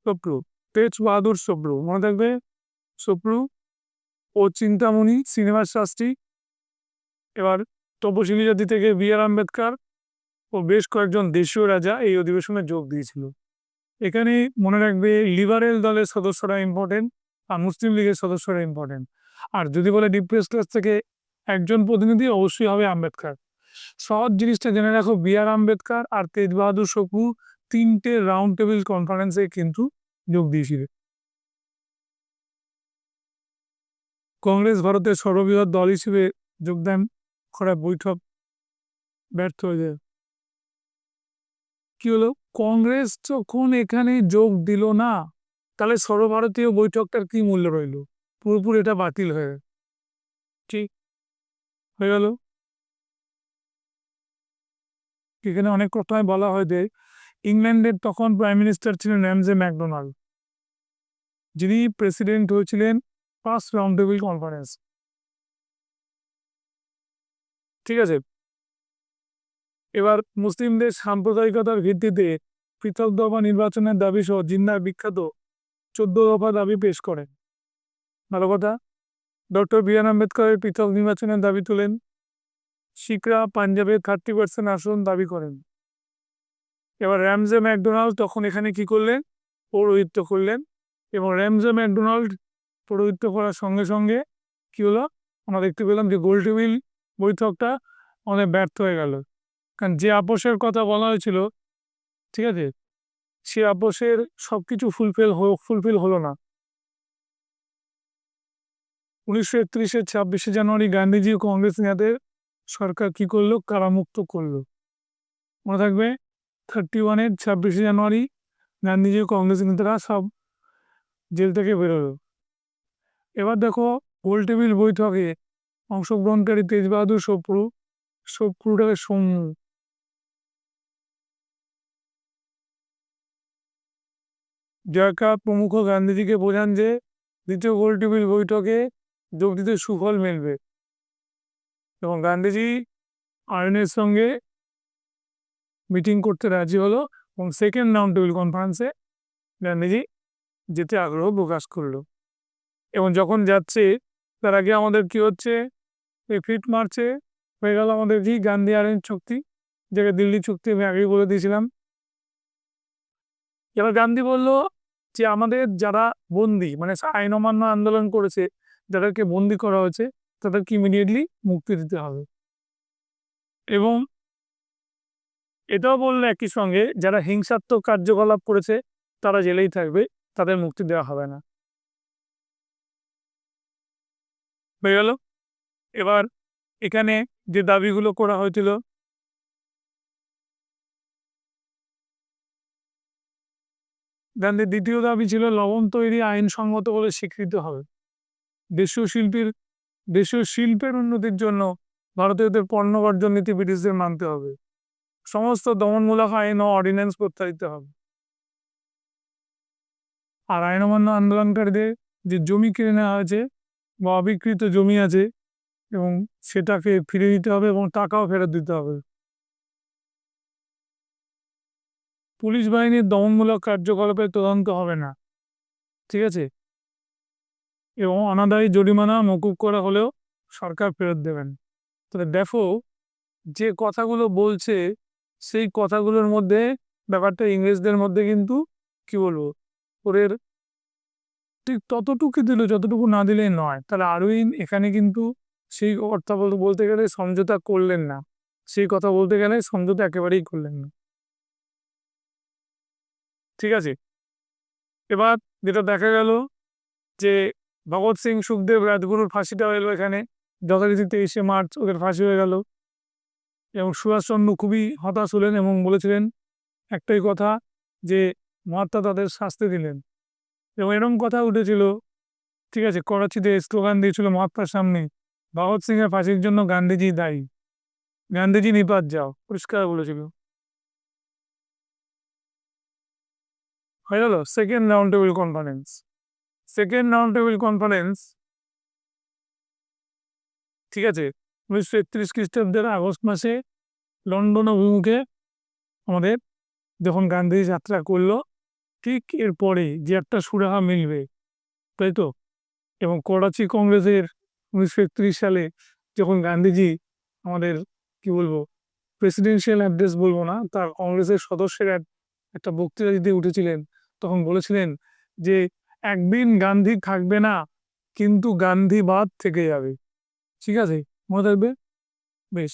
সপ্রু, তেজ বাহাদুর সপ্রু, মনে থাকবে সপ্রু ও চিন্তামণি শ্রীনিবাস শাস্ত্রী। এবার তপশিলি জাতি থেকে বি.আর. আম্বেদকর ও বেশ কয়েকজন দেশীয় রাজা এই অধিবেশনে যোগ দিয়েছিল। এখানে মনে রাখবে লিবারেল দলের সদস্যরা ইম্পর্টেন্ট আর মুসলিম লীগের সদস্যরা ইম্পর্টেন্ট। আর যদি বলে ডিপ্রেস ক্লাস থেকে একজন প্রতিনিধি অবশ্যই হবে আম্বেদকর। সহজ জিনিসটা জেনে রাখো, বি.আর. আম্বেদকর আর তেজ বাহাদুর সপ্রু 3টে রাউন্ড টেবিল কনফারেন্সে কিন্তু যোগ দিয়েছিল। কংগ্রেস ভারতের সর্ববৃহৎ দল হিসেবে যোগদান করা বৈঠক ব্যর্থ হয়ে যায়। কি হলো, কংগ্রেস যখন এখানে যোগ দিল না, তাহলে সর্বভারতীয় বৈঠকটার কি মূল্য রইল? পুরোপুরি এটা বাতিল হয়ে ঠিক হয়ে গেল। এখানে অনেক কথাই বলা হয় যে ইংল্যান্ডের তখন প্রাইম মিনিস্টার ছিলেন র্যামজে ম্যাকডোনাল্ড, যিনি প্রেসিডেন্ট হয়েছিলেন ফার্স্ট রাউন্ড টেবিল কনফারেন্স। ঠিক আছে, এবার মুসলিমদের সাম্প্রদায়িকতার ভিত্তিতে পৃথক দফা নির্বাচনের দাবি সহ জিন্নার বিখ্যাত 14 দফা দাবি পেশ করেন। ভালো কথা। Doctor B.R.. আম্বেদকরের পৃথক নির্বাচনের দাবি তোলেন। শিখরা পাঞ্জাবে 30% আসন দাবি করেন। এবার র্যামজে ম্যাকডোনাল্ড তখন এখানে কি করলেন? পৌরোহিত্য করলেন। এবং র্যামজে ম্যাকডোনাল্ড পৌরোহিত্য করার সঙ্গে সঙ্গে কি হলো, আমরা দেখতে পেলাম যে গোলটেবিল বৈঠকটা অনেক ব্যর্থ হয়ে গেল। কারণ যে আপোষের কথা বলা হয়েছিল, ঠিক আছে, সে আপোষের সবকিছু ফুলফিল হলো না। 1931-এর 26শে জানুয়ারি গান্ধীজি ও কংগ্রেস নেতাদের সরকার কি করলো? কারামুক্ত করলো। মনে থাকবে, 31-এর 26শে জানুয়ারি গান্ধীজি ও কংগ্রেস নেতারা সব জেল থেকে বেরোলো। এবার দেখো, গোলটেবিল বৈঠকে অংশগ্রহণকারী তেজ বাহাদুর সপ্রুটাকে সৌম্য জয়কার প্রমুখ গান্ধীজিকে বোঝান যে দ্বিতীয় গোলটেবিল বৈঠকে যোগ দিতে সুফল মিলবে এবং গান্ধীজি আইনের সঙ্গে মিটিং করতে রাজি হলো এবং সেকেন্ড রাউন্ড টেবিল কনফারেন্সে গান্ধীজি যেতে আগ্রহ প্রকাশ করলো। এবং যখন যাচ্ছে তার আগে আমাদের কি হচ্ছে, এই 5 মার্চে হয়ে গেল আমাদের কি গান্ধী আইন চুক্তি, যেটা দিল্লি চুক্তি আমি আগেই বলে দিয়েছিলাম। এবার গান্ধী বলল যে আমাদের যারা বন্দি, মানে আইন অমান্য আন্দোলন করেছে, যাদেরকে বন্দি করা হয়েছে, তাদেরকে ইমিডিয়েটলি মুক্তি দিতে হবে। এবং এটাও বললে একই সঙ্গে যারা হিংসাত্মক কার্যকলাপ করেছে তারা জেলেই থাকবে, তাদের মুক্তি দেওয়া হবে না। হয়ে গেল। এবার এখানে যে দাবিগুলো করা হয়েছিল, গান্ধীর দ্বিতীয় দাবি ছিল লবণ তৈরি আইনসঙ্গত বলে স্বীকৃত হবে। দেশীয় শিল্পের উন্নতির জন্য ভারতীয়দের পণ্য বর্জন নীতি ব্রিটিশদের মানতে হবে। সমস্ত দমনমূলক আইন ও অর্ডিন্যান্স প্রত্যাহিত হবে। আর আইন অমান্য আন্দোলনকারীদের যে জমি কিনে নেওয়া হয়েছে বা অবিকৃত জমি আছে এবং সেটাকে ফিরে দিতে হবে এবং টাকাও ফেরত দিতে হবে। পুলিশ বাহিনীর দমনমূলক কার্যকলাপের তদন্ত হবে না, ঠিক আছে, এবং অনাদায়ী জরিমানা মকুব করা হলেও সরকার ফেরত দেবেন। তাহলে দেখো, যে কথাগুলো বলছে সেই কথাগুলোর মধ্যে ব্যাপারটা ইংরেজদের মধ্যে কিন্তু কি বলবো, ওদের ঠিক ততটুকু দিল যতটুকু না দিলেই নয়। তাহলে আরউইন এখানে কিন্তু সেই কথা বলতে গেলে সমঝোতা করলেন না, সেই কথা বলতে গেলে সমঝোতা একেবারেই করলেন না। ঠিক আছে, এবার যেটা দেখা গেল যে ভগৎ সিং, সুখদেব, রাজগুরুর ফাঁসিটা হলো এখানে যথারীতি 23শে মার্চ ওদের ফাঁসি হয়ে গেল। এবং সুভাষচন্দ্র খুবই হতাশ হলেন এবং বলেছিলেন একটাই কথা, যে মহাত্মা তাদের শাস্তি দিলেন। এবং এরকম কথা উঠেছিল, ঠিক আছে, করাচিতে স্লোগান দিয়েছিল মহাত্মার সামনে, ভগৎ সিং এর ফাঁসির জন্য গান্ধীজি দায়ী, গান্ধীজি নিপাত যাও, পরিষ্কার বলেছিল। হয়ে গেল second round table conference. Second round table conference, ঠিক আছে, 1931 খ্রিস্টাব্দের আগস্ট মাসে লন্ডন অভিমুখে আমাদের যখন গান্ধী যাত্রা করলো, ঠিক এরপরে যে একটা সুরাহা মিলবে, তাই তো। এবং করাচি কংগ্রেসের 1931 সালে যখন গান্ধীজি আমাদের কি বলবো প্রেসিডেন্সিয়াল অ্যাড্রেস বলবো না, তার কংগ্রেসের সদস্যরা একটা বক্তৃতা দিতে উঠেছিলেন, তখন বলেছিলেন যে একদিন গান্ধী থাকবে না, কিন্তু গান্ধীবাদ থেকে যাবে। ঠিক আছে, মনে থাকবে। বেশ,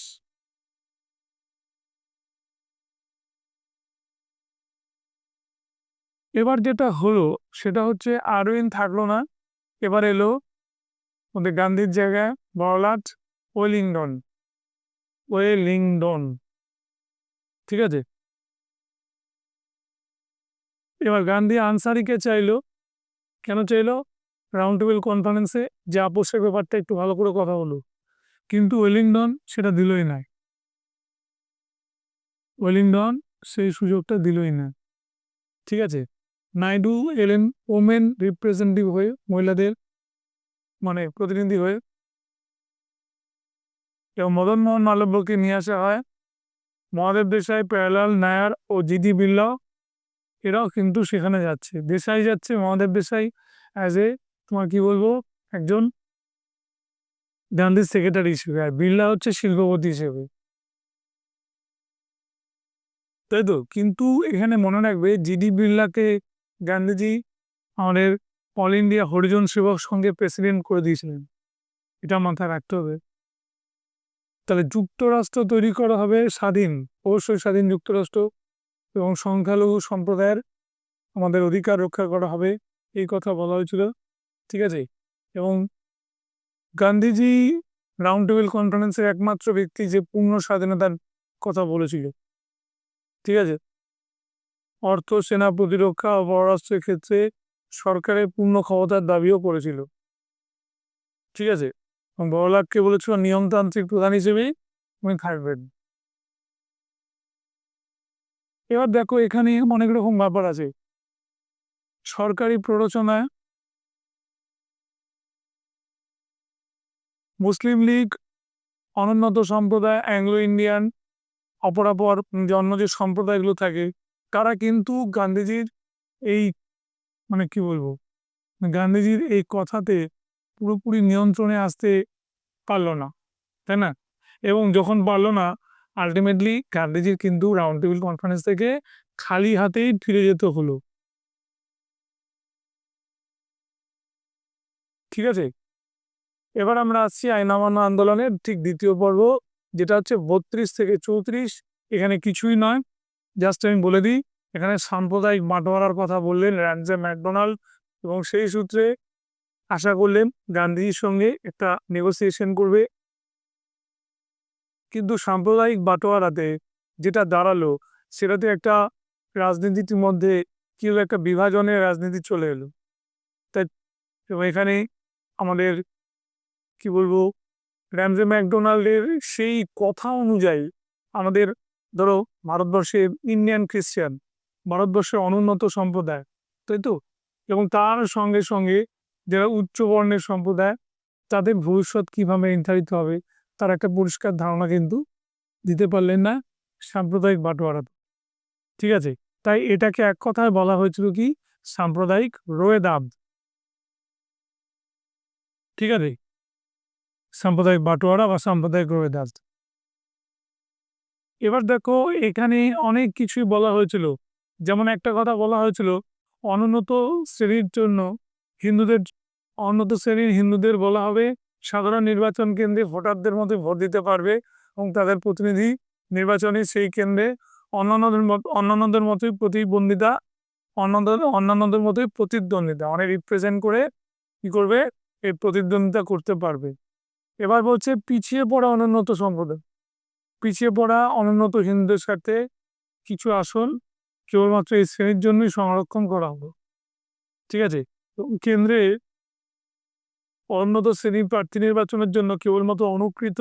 এবার যেটা হলো সেটা হচ্ছে আরউইন থাকলো না, এবার এলো ওদের গান্ধীর জায়গায় বড়লাট ওয়েলিংটন। ঠিক আছে, এবার গান্ধী আনসারিকে চাইলো। কেন চাইলো? রাউন্ড টেবিল কনফারেন্সে যে আপোষের ব্যাপারটা একটু ভালো করে কথা হলো, কিন্তু ওয়েলিংটন সেটা দিলই না। ওয়েলিংটন সেই সুযোগটা দিলই না। ঠিক আছে, নাইডু এলেন ওমেন রিপ্রেজেন্টেটিভ হয়ে, মহিলাদের মানে প্রতিনিধি হয়ে, এবং মদন মোহন মালব্যকে নিয়ে আসা হয়। মহাদেব দেশাই, প্যারেলাল নায়ার ও জিডি বিড়লা এরাও কিন্তু সেখানে যাচ্ছে। দেশাই যাচ্ছে, মহাদেব দেশাই অ্যাজ এ, তোমার কি বলবো, একজন গান্ধীর সেক্রেটারি হিসেবে, আর বিড়লা হচ্ছে শিল্পপতি হিসেবে, তাই তো। কিন্তু এখানে মনে রাখবে জিডি বিড়লাকে গান্ধীজি আমাদের অল ইন্ডিয়া হরিজন সেবক সংঘের প্রেসিডেন্ট করে দিয়েছিলেন, এটা মাথায় রাখতে হবে। তাহলে যুক্তরাষ্ট্র তৈরি করা হবে স্বাধীন, অবশ্যই স্বাধীন যুক্তরাষ্ট্র, এবং সংখ্যালঘু সম্প্রদায়ের আমাদের অধিকার রক্ষা করা হবে, এই কথা বলা হয়েছিল। ঠিক আছে। এবং গান্ধীজি রাউন্ড টেবিল কনফারেন্সের একমাত্র ব্যক্তি যে পূর্ণ স্বাধীনতার কথা বলেছিল। ঠিক আছে। অর্থ, সেনা, প্রতিরক্ষা ও পররাষ্ট্রের ক্ষেত্রে সরকারের পূর্ণ ক্ষমতার দাবিও করেছিল। ঠিক আছে। এবং বড়লাটকে বলেছিল নিয়মতান্ত্রিক প্রধান হিসেবেই উনি থাকবেন। এবার দেখো এখানে অনেক রকম ব্যাপার আছে। সরকারি প্ররোচনায় মুসলিম লীগ, অনুন্নত সম্প্রদায়, অ্যাংলো ইন্ডিয়ান, অপরাপর যে অন্য যে সম্প্রদায়গুলো থাকে, তারা কিন্তু গান্ধীজির এই, মানে কি বলবো, গান্ধীজির এই কথাতে পুরোপুরি নিয়ন্ত্রণে আসতে পারলো না, তাই না? এবং যখন পারলো না, আলটিমেটলি গান্ধীজির কিন্তু রাউন্ড টেবিল কনফারেন্স থেকে খালি হাতেই ফিরে যেতে হলো। ঠিক আছে। এবার আমরা আসছি আইন অমান্য আন্দোলনের ঠিক দ্বিতীয় পর্ব, যেটা হচ্ছে 32 থেকে 34। এখানে কিছুই নয়, জাস্ট আমি বলে দিই, এখানে সাম্প্রদায়িক বাঁটোয়ারার কথা বললেন র্যামজে ম্যাকডোনাল্ড, এবং সেই সূত্রে আশা করলেন গান্ধীজির সঙ্গে একটা নেগোসিয়েশন করবে। কিন্তু সাম্প্রদায়িক বাঁটোয়ারাতে যেটা দাঁড়ালো, সেটাতে একটা রাজনীতির মধ্যে কি হলো, একটা বিভাজনের রাজনীতি চলে এলো। তাই, এবং এখানে আমাদের কি বলবো, র্যামজে ম্যাকডোনাল্ডের সেই কথা অনুযায়ী আমাদের, ধরো, ভারতবর্ষে ইন্ডিয়ান খ্রিস্টান, ভারতবর্ষের অনুন্নত সম্প্রদায়, তাই তো, এবং তার সঙ্গে সঙ্গে যারা উচ্চ বর্ণের সম্প্রদায়, তাদের ভবিষ্যৎ কিভাবে নির্ধারিত হবে তার একটা পরিষ্কার ধারণা কিন্তু দিতে পারলেন না সাম্প্রদায়িক বাটোয়ারা। ঠিক আছে। তাই এটাকে এক কথায় বলা হয়েছিল কি, সাম্প্রদায়িক রোয়েদাদ। ঠিক আছে। সাম্প্রদায়িক বাটোয়ারা বা সাম্প্রদায়িক রোয়েদাদ। এবার দেখো এখানে অনেক কিছুই বলা হয়েছিল। যেমন একটা কথা বলা হয়েছিল, অনুন্নত শ্রেণীর জন্য হিন্দুদের, অনুন্নত শ্রেণীর হিন্দুদের বলা হবে সাধারণ নির্বাচন কেন্দ্রে ভোটারদের মধ্যে ভোট দিতে পারবে, এবং তাদের প্রতিনিধি নির্বাচনে সেই কেন্দ্রে অন্যান্যদের মতোই প্রতিদ্বন্দ্বিতা, অন্যান্যদের মতোই প্রতিদ্বন্দ্বিতা মানে রিপ্রেজেন্ট করে কি করবে, এই প্রতিদ্বন্দ্বিতা করতে পারবে। এবার বলছে পিছিয়ে পড়া অনুন্নত সম্প্রদায়, পিছিয়ে পড়া অনুন্নত হিন্দুদের সাথে কিছু আসন কেবলমাত্র এই শ্রেণীর জন্যই সংরক্ষণ করা হলো। ঠিক আছে। কেন্দ্রে অনুন্নত শ্রেণী প্রার্থী নির্বাচনের জন্য কেবলমাত্র অনুকৃত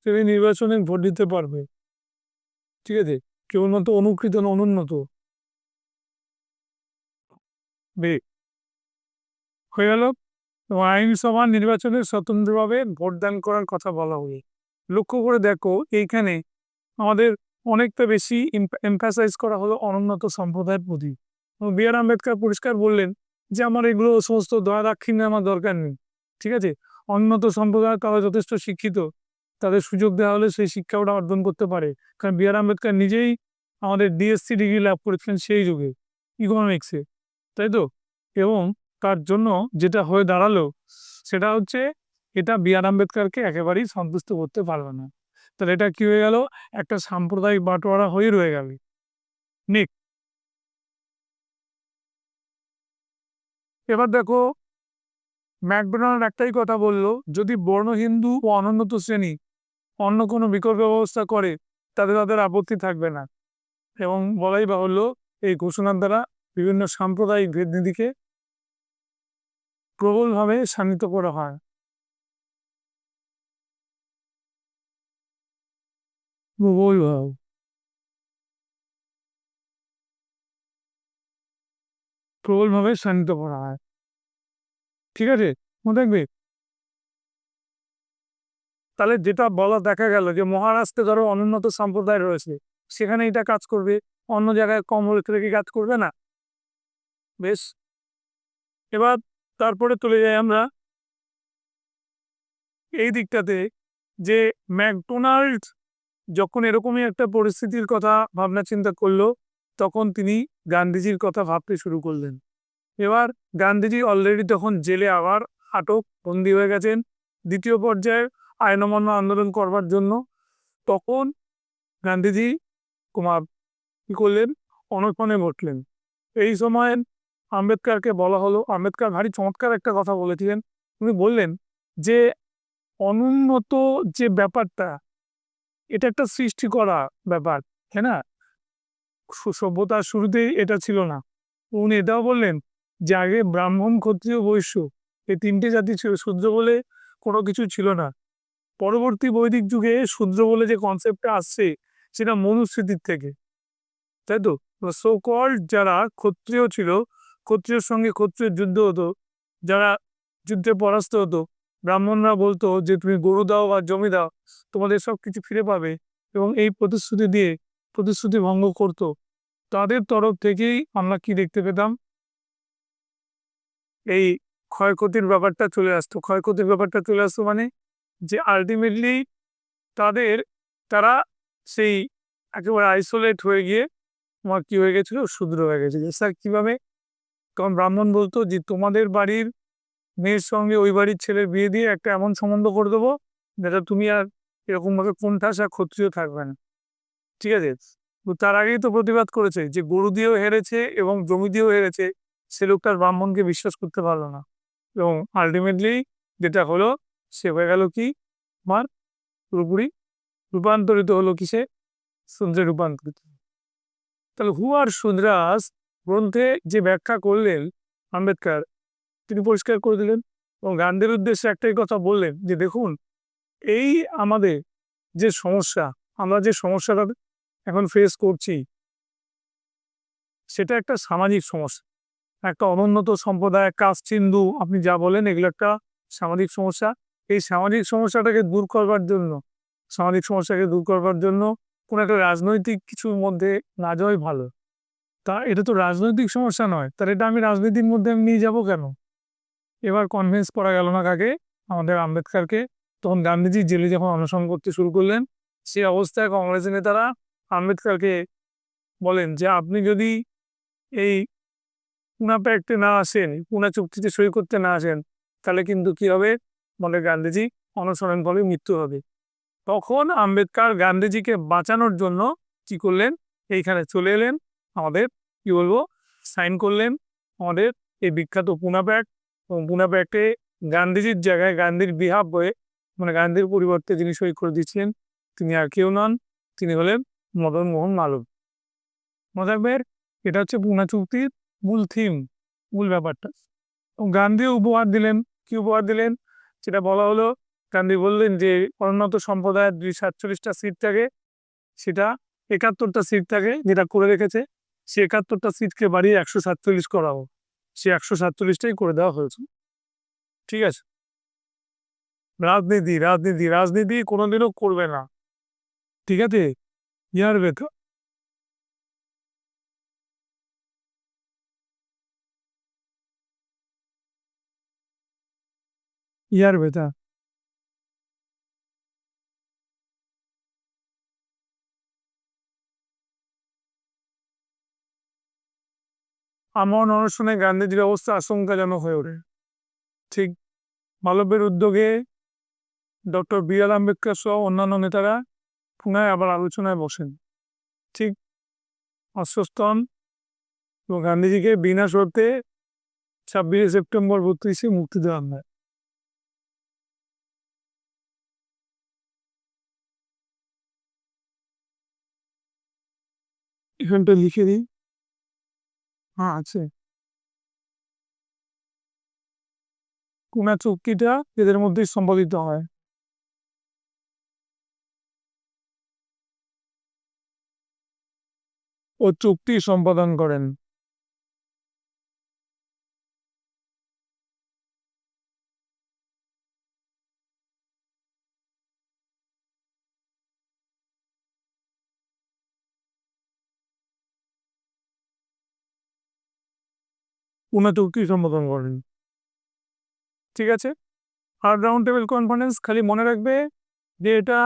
শ্রেণী নির্বাচনে ভোট দিতে পারবে। ঠিক আছে। কেবলমাত্র অনুকৃত, অনুন্নত হয়ে গেল। এবং আইনসভা নির্বাচনে স্বতন্ত্রভাবে ভোটদান করার কথা বলা হলো। লক্ষ্য করে দেখো এইখানে আমাদের অনেকটা বেশি এমফাসাইজ করা হলো অনুন্নত সম্প্রদায়ের প্রতি। বি আর আম্বেদকর পরিষ্কার বললেন যে আমার এগুলো সমস্ত দয়া দাক্ষিণ্যে আমার দরকার নেই। ঠিক আছে। অনুন্নত সম্প্রদায় তারা যথেষ্ট শিক্ষিত, তাদের সুযোগ দেওয়া হলে সেই শিক্ষা ওরা অর্জন করতে পারে। কারণ বি আর আম্বেদকর নিজেই আমাদের ডিএসসি ডিগ্রি লাভ করেছিলেন সেই যুগে, ইকোনমিক্সে, তাই তো। এবং তার জন্য যেটা হয়ে দাঁড়ালো সেটা হচ্ছে, এটা বি আর আম্বেদকরকে একেবারেই সন্তুষ্ট করতে পারবে না। তাহলে এটা কি হয়ে গেল, একটা সাম্প্রদায়িক বাটোয়ারা হয়ে রয়ে গেল। নিক, এবার দেখো ম্যাকডোনাল্ড একটাই কথা বললো, যদি বর্ণ হিন্দু ও অনুন্নত শ্রেণী অন্য কোনো বিকল্প ব্যবস্থা করে তাদের তাদের আপত্তি থাকবে না। এবং বলাই বাহুল্য, এই ঘোষণার দ্বারা বিভিন্ন সাম্প্রদায়িক ভেদনীতিকে প্রবলভাবে শানিত করা হয়। প্রবলভাবে প্রবলভাবে শানিত করা হয়। ঠিক আছে, মনে রাখবে। তাহলে যেটা বলা দেখা গেল যে মহারাষ্ট্রে ধরো অনুন্নত সম্প্রদায় রয়েছে, সেখানে এটা কাজ করবে, অন্য জায়গায় কম হলে কি কাজ করবে না? বেশ, এবার তারপরে চলে যাই আমরা এই দিকটাতে, যে ম্যাকডোনাল্ড যখন এরকমই একটা পরিস্থিতির কথা ভাবনা চিন্তা করলো, তখন তিনি গান্ধীজির কথা ভাবতে শুরু করলেন। এবার গান্ধীজি অলরেডি তখন জেলে আবার আটক বন্দী হয়ে গেছেন দ্বিতীয় পর্যায়ে আইন অমান্য আন্দোলন করবার জন্য। তখন গান্ধীজি কুমার কি করলেন, অনশনে বসলেন। এই সময় আম্বেদকরকে বলা হলো, আম্বেদকর ভারী চমৎকার একটা কথা বলেছিলেন। উনি বললেন যে অনুন্নত যে ব্যাপারটা, এটা একটা সৃষ্টি করা ব্যাপার, তাই না? সভ্যতার শুরুতেই এটা ছিল না। উনি এটাও বললেন যে আগে ব্রাহ্মণ, ক্ষত্রিয়, বৈশ্য এই তিনটে জাতি ছিল, শূদ্র বলে কোনো কিছু ছিল না। পরবর্তী বৈদিক যুগে শূদ্র বলে যে কনসেপ্টটা আসছে, সেটা মনুস্মৃতির থেকে, তাই তো। সো কল্ড যারা ক্ষত্রিয় ছিল, ক্ষত্রিয়র সঙ্গে ক্ষত্রিয় যুদ্ধ হতো, যারা যুদ্ধে পরাস্ত হতো, ব্রাহ্মণরা বলতো যে তুমি গরু দাও বা জমি দাও, তোমাদের সব কিছু ফিরে পাবে, এবং এই প্রতিশ্রুতি দিয়ে প্রতিশ্রুতি ভঙ্গ করতো। তাদের তরফ থেকেই আমরা কি দেখতে পেতাম, এই ক্ষয়ক্ষতির ব্যাপারটা চলে আসতো। ক্ষয়ক্ষতির ব্যাপারটা চলে আসতো মানে যে আলটিমেটলি তাদের, তারা সেই একেবারে আইসোলেট হয়ে গিয়ে তোমার কি হয়ে গেছিল, শূদ্র হয়ে গেছিল। স্যার কিভাবে? কারণ ব্রাহ্মণ বলতো যে তোমাদের বাড়ির মেয়ের সঙ্গে ওই বাড়ির ছেলের বিয়ে দিয়ে একটা এমন সম্বন্ধ করে দেবো যেটা তুমি আর এরকম ভাবে কোণঠাসা ক্ষত্রিয় থাকবে না। ঠিক আছে, তো তার আগেই তো প্রতিবাদ করেছে যে গরু দিয়েও হেরেছে এবং জমি দিয়েও হেরেছে, সে লোকটার ব্রাহ্মণকে বিশ্বাস করতে পারলো না, এবং আলটিমেটলি যেটা হলো, সে হয়ে গেল কি, আমার পুরোপুরি রূপান্তরিত হলো কিসে, শূদ্রে রূপান্তরিত। তাহলে হু আর শূদ্রাস গ্রন্থে যে ব্যাখ্যা করলেন আম্বেদকর, তিনি পরিষ্কার করে দিলেন এবং গান্ধীর উদ্দেশ্যে একটাই কথা বললেন যে দেখুন, এই আমাদের যে সমস্যা, আমরা যে সমস্যাটা এখন ফেস করছি, সেটা একটা সামাজিক সমস্যা। একটা অনুন্নত সম্প্রদায়, কাস্ট, হিন্দু, আপনি যা বলেন, এগুলো একটা সামাজিক সমস্যা। এই সামাজিক সমস্যাটাকে দূর করবার জন্য, সামাজিক সমস্যাকে দূর করবার জন্য কোনো একটা রাজনৈতিক কিছুর মধ্যে না যাওয়াই ভালো। তা এটা তো রাজনৈতিক সমস্যা নয়, তাহলে এটা আমি রাজনীতির মধ্যে আমি নিয়ে যাবো কেন? এবার কনভিন্স করা গেল না কাকে, আমাদের আম্বেদকরকে। তখন গান্ধীজি জেলে যখন অনশন করতে শুরু করলেন, সেই অবস্থায় কংগ্রেসের নেতারা আম্বেদকরকে বলেন যে আপনি যদি এই পুনা প্যাক্টে না আসেন, পুনা চুক্তিতে সই করতে না আসেন, তাহলে কিন্তু কি হবে, বলে গান্ধীজি অনশনের ফলে মৃত্যু হবে। তখন আম্বেদকর গান্ধীজিকে বাঁচানোর জন্য কি করলেন, এইখানে চলে এলেন, আমাদের কি বলবো, সাইন করলেন আমাদের এই বিখ্যাত পুনা প্যাক্ট। এবং পুনা প্যাক্টে গান্ধীজির জায়গায়, গান্ধীর বিহাফ হয়ে, মানে গান্ধীর পরিবর্তে যিনি সই করে দিচ্ছিলেন, তিনি আর কেউ নন, তিনি হলেন মদন মোহন মালব্য। মজাবের, এটা হচ্ছে পুনা চুক্তির মূল থিম, মূল ব্যাপারটা। গান্ধী উপহার দিলেন, কি উপহার দিলেন, সেটা বলা হলো। গান্ধী বললেন যে অনুন্নত সম্প্রদায়ের 247টা সিট থাকে, সেটা 71টা সিট থাকে যেটা করে রেখেছে, সে 71টা সিটকে বাড়িয়ে 147 করা হোক, সে 147টাই করে দেওয়া হয়েছে। ঠিক আছে, রাজনীতি রাজনীতি রাজনীতি কোনোদিনও করবে না। ঠিক আছে, ইয়ার বেত, ইয়ার বেতা। আমার অনশনে গান্ধীজির অবস্থা আশঙ্কাজনক হয়ে ওঠে। ঠিক মালব্যের উদ্যোগে ডক্টর বি আর আম্বেদকর সহ অন্যান্য নেতারা পুনরায় আবার আলোচনায় বসেন। ঠিক আশ্বস্ত হন এবং গান্ধীজিকে বিনা শর্তে 26শে সেপ্টেম্বর 32 মুক্তি দেওয়া হয়। এখানটা লিখে দিই। হ্যাঁ, আছে। পুনা চুক্তিটা এদের মধ্যেই সম্পাদিত হয়। ও চুক্তি সম্পাদন করেন। পুনা চুক্তি সম্বোধন করেন। ঠিক আছে, আর রাউন্ড টেবিল কনফারেন্স খালি মনে রাখবে যে এটা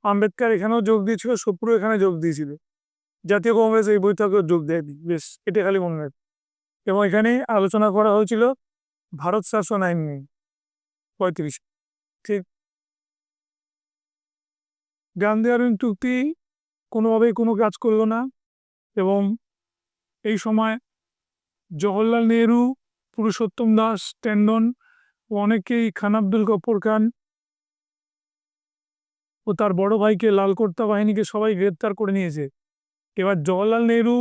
আম্বেদকর এখানেও যোগ দিয়েছিল, সুপ্রু এখানে যোগ দিয়েছিল, জাতীয় কংগ্রেস এই বৈঠকেও যোগ দেয়নি, বেশ এটা খালি মনে রাখবে। এবং এখানে আলোচনা করা হয়েছিল ভারত শাসন আইন নিয়ে 35। ঠিক, গান্ধী অরবিন্দ চুক্তি কোনোভাবেই কোনো কাজ করলো না। এবং এই সময় জওহরলাল নেহরু, পুরুষোত্তম দাস ট্যান্ডন ও অনেকেই, খান আব্দুল গফর খান ও তার বড় ভাইকে, লালকর্তা বাহিনীকে সবাই গ্রেপ্তার করে নিয়েছে। এবার জওহরলাল নেহরু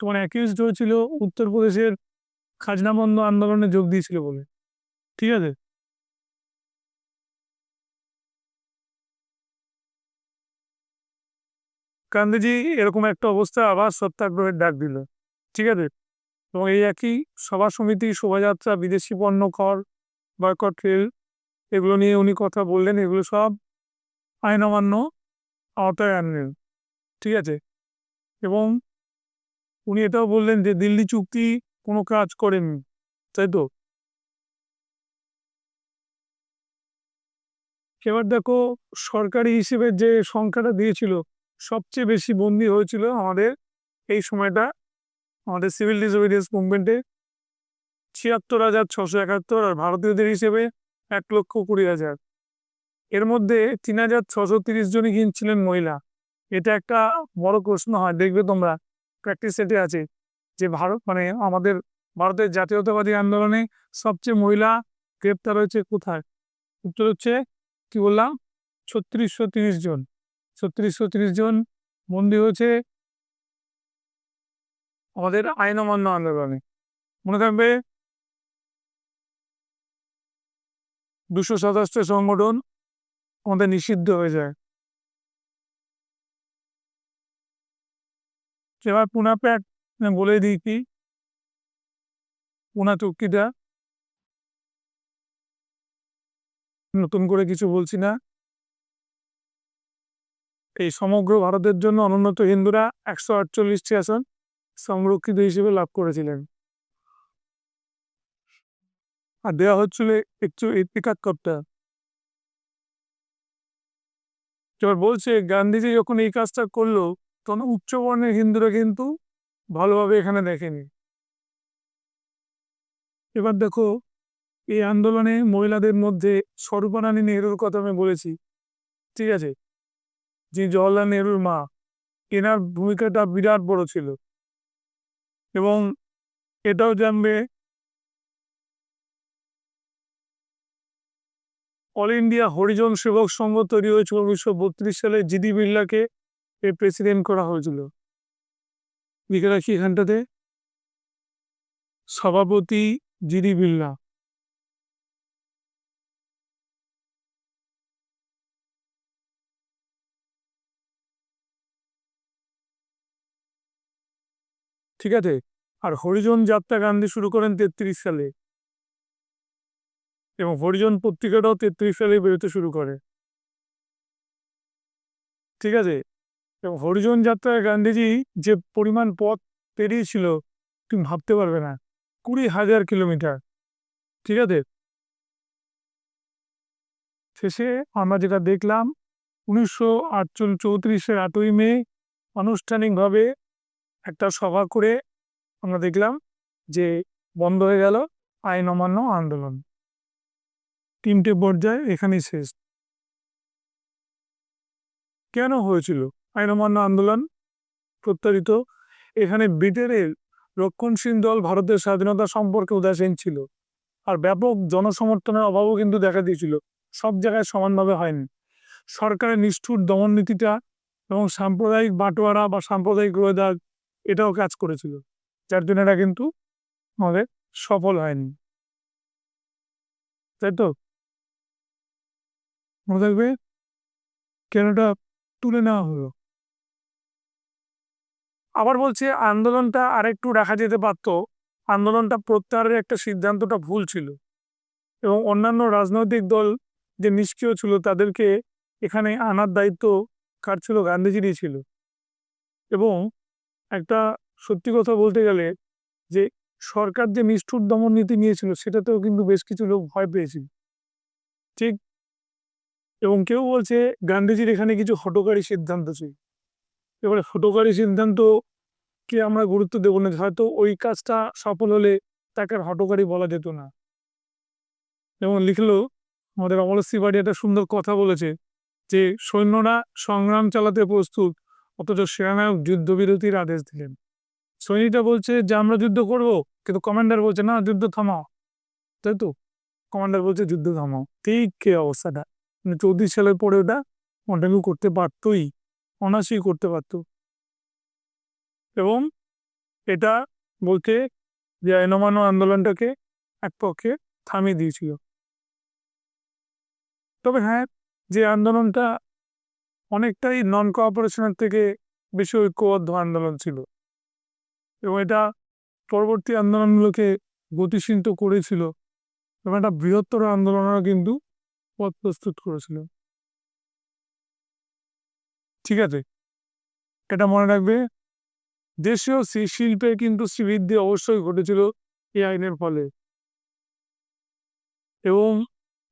তোমার অ্যাকিউজড হয়েছিল উত্তরপ্রদেশের খাজনা বন্ধ আন্দোলনে যোগ দিয়েছিল বলে। ঠিক আছে, গান্ধীজি এরকম একটা অবস্থা আবার সত্যাগ্রহের ডাক দিল। ঠিক আছে, এবং এই একই সভা সমিতি, শোভাযাত্রা, বিদেশি পণ্য কর, বয়কট রেল, এগুলো নিয়ে উনি কথা বললেন, এগুলো সব আইন অমান্য আওতায় আনলেন। ঠিক আছে, এবং উনি এটাও বললেন যে দিল্লি চুক্তি কোনো কাজ করেননি, তাই তো। এবার দেখো, সরকারি হিসেবে যে সংখ্যাটা দিয়েছিল, সবচেয়ে বেশি বন্দী হয়েছিল আমাদের এই সময়টা, আমাদের সিভিল ডিসোবিডিয়েন্স মুভমেন্টে 76,671, আর ভারতীয়দের হিসেবে 1,20,000। এর মধ্যে 3,630 জনই কিন্তু ছিলেন মহিলা। এটা একটা বড় প্রশ্ন হয়, দেখবে তোমরা প্র্যাকটিস সেটে আছে, যে ভারত মানে আমাদের ভারতের জাতীয়তাবাদী আন্দোলনে সবচেয়ে মহিলা গ্রেপ্তার হয়েছে কোথায়। উত্তর হচ্ছে কি বললাম, 3630 জন। 3630 জন বন্দী হয়েছে আমাদের আইন অমান্য আন্দোলনে। মনে থাকবে, 227টা সংগঠন আমাদের নিষিদ্ধ হয়ে যায়। এবার পুনা প্যাক বলে দিই কি, পুনা চুক্তিটা নতুন করে কিছু বলছি না। এই সমগ্র ভারতের জন্য অনুন্নত হিন্দুরা 148টি আসন সংরক্ষিত হিসেবে লাভ করেছিলেন, আর দেওয়া হচ্ছিল একটু 71টা। এবার বলছে গান্ধীজি যখন এই কাজটা করলো, তখন উচ্চবর্ণের হিন্দুরা কিন্তু ভালোভাবে এখানে দেখেনি। এবার দেখো, এই আন্দোলনে মহিলাদের মধ্যে স্বরূপা রানী নেহরুর কথা আমি বলেছি। ঠিক আছে, যে জওহরলাল নেহরুর মা, এনার ভূমিকাটা বিরাট বড় ছিল। এবং এটাও জানবে, অল ইন্ডিয়া হরিজন সেবক সংঘ তৈরি হয়েছিল 1932 সালে, জিডি বিড়লাকে এর প্রেসিডেন্ট করা হয়েছিল। লিখে রাখি এখানটাতে, সভাপতি জিডি বিড়লা। ঠিক আছে, আর হরিজন যাত্রা গান্ধী শুরু করেন 33 সালে, এবং হরিজন পত্রিকাটাও 33 সালে বেরোতে শুরু করে। ঠিক আছে, এবং হরিজন যাত্রায় গান্ধীজি যে পরিমাণ পথ পেরিয়েছিল তুমি ভাবতে পারবে না, 20,000 কিলোমিটার। ঠিক আছে, শেষে আমরা যেটা দেখলাম, 1934 8ই মে আনুষ্ঠানিকভাবে একটা সভা করে আমরা দেখলাম যে বন্ধ হয়ে গেল আইন অমান্য আন্দোলন। 3টে পর্যায়ে এখানেই শেষ। কেন হয়েছিল আইন অমান্য আন্দোলন প্রত্যারিত? এখানে ব্রিটেনের রক্ষণশীল দল ভারতের স্বাধীনতা সম্পর্কে উদাসীন ছিল, আর ব্যাপক জনসমর্থনের অভাবও কিন্তু দেখা দিয়েছিল, সব জায়গায় সমানভাবে হয়নি। সরকারের নিষ্ঠুর দমন নীতিটা এবং সাম্প্রদায়িক বাটোয়ারা বা সাম্প্রদায়িক রোয়দাদ, এটাও কাজ করেছিল, যার জন্য এটা কিন্তু আমাদের সফল হয়নি। তাই তো, মনে থাকবে কেন এটা তুলে নেওয়া হলো। আবার বলছে আন্দোলনটা আরেকটু রাখা যেতে পারত, আন্দোলনটা প্রত্যাহারের একটা সিদ্ধান্তটা ভুল ছিল, এবং অন্যান্য রাজনৈতিক দল যে নিষ্ক্রিয় ছিল তাদেরকে এখানে আনার দায়িত্ব কার ছিল? গান্ধীজিরই ছিল। এবং একটা সত্যি কথা বলতে গেলে, যে সরকার যে নিষ্ঠুর দমন নীতি নিয়েছিল সেটাতেও কিন্তু বেশ কিছু লোক ভয় পেয়েছিল, ঠিক। এবং কেউ বলছে গান্ধীজির এখানে কিছু হঠকারী সিদ্ধান্ত ছিল। এবারে হঠকারী সিদ্ধান্তকে আমরা গুরুত্ব দেবো না, হয়তো ওই কাজটা সফল হলে তাকে আর হঠকারী বলা যেত না। যেমন লিখলো আমাদের অমর সিবাড়ি একটা সুন্দর কথা বলেছে যে সৈন্যরা সংগ্রাম চালাতে প্রস্তুত, অথচ সেনানায়ক যুদ্ধবিরতির আদেশ দিলেন। সৈনিকটা বলছে যে আমরা যুদ্ধ করব, কিন্তু কমান্ডার বলছে না, যুদ্ধ থামাও। তাই তো, কমান্ডার বলছে যুদ্ধ থামাও। ঠিক কে অবস্থাটা, 34 সালের পরে ওটা কন্টিনিউ করতে পারতোই, অনায়াসেই করতে পারতো। এবং এটা বলতে যে আইনমান্য আন্দোলনটাকে এক পক্ষে থামিয়ে দিয়েছিল। তবে হ্যাঁ, যে আন্দোলনটা অনেকটাই নন কোঅপারেশনের থেকে বেশি ঐক্যবদ্ধ আন্দোলন ছিল, এবং এটা পরবর্তী আন্দোলনগুলোকে গতিশীল তো করেছিল এবং একটা বৃহত্তর আন্দোলনেরও কিন্তু পথ প্রস্তুত করেছিল। ঠিক আছে, এটা মনে রাখবে। দেশীয় শিল্পে কিন্তু শ্রীবৃদ্ধি অবশ্যই ঘটেছিল এই আইনের ফলে, এবং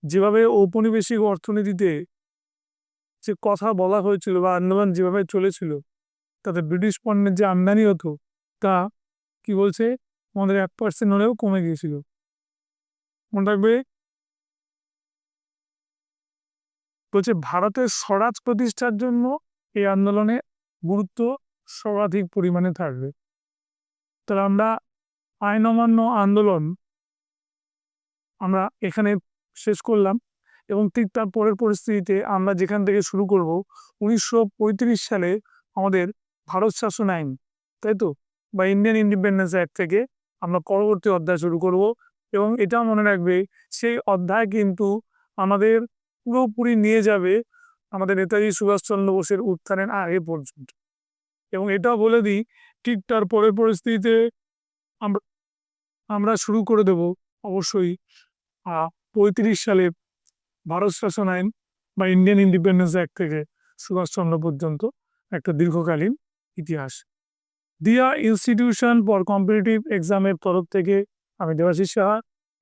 যেভাবে ঔপনিবেশিক অর্থনীতিতে যে কথা বলা হয়েছিল বা আন্দোলন যেভাবে চলেছিল, তাতে ব্রিটিশ পণ্যের যে আমদানি হতো তা কি বলছে আমাদের 1% হলেও কমে গিয়েছিল। মনে রাখবে, বলছে ভারতের স্বরাজ প্রতিষ্ঠার জন্য এই আন্দোলনে গুরুত্ব সর্বাধিক পরিমাণে থাকবে। তাহলে আমরা আইন অমান্য আন্দোলন আমরা এখানে শেষ করলাম, এবং ঠিক তার পরের পরিস্থিতিতে আমরা যেখান থেকে শুরু করব 1935 সালে আমাদের ভারত শাসন আইন, তাই তো, বা ইন্ডিয়ান ইন্ডিপেন্ডেন্স অ্যাক্ট থেকে আমরা পরবর্তী অধ্যায় শুরু করব। এবং এটা মনে রাখবে, সেই অধ্যায় কিন্তু আমাদের পুরোপুরি নিয়ে যাবে আমাদের নেতাজি সুভাষচন্দ্র বোসের উত্থানের আগে পর্যন্ত। এবং এটাও বলে দিই, ঠিক তার পরের পরিস্থিতিতে আমরা আমরা শুরু করে দেব অবশ্যই 35 সালে ভারত শাসন আইন বা ইন্ডিয়ান ইন্ডিপেন্ডেন্স অ্যাক্ট থেকে সুভাষচন্দ্র পর্যন্ত একটা দীর্ঘকালীন ইতিহাস। দিয়া ইনস্টিটিউশন ফর কম্পিটিটিভ এক্সামের তরফ থেকে আমি দেবাশিস সাহা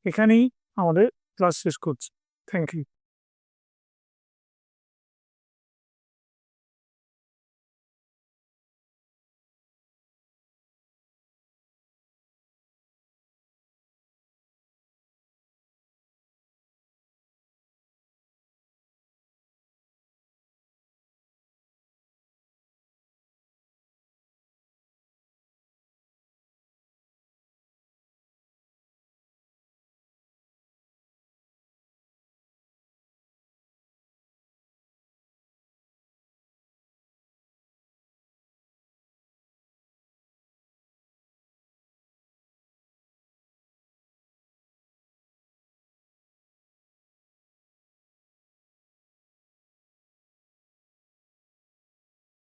এখানেই আমাদের ক্লাস শেষ করছি। Thank you.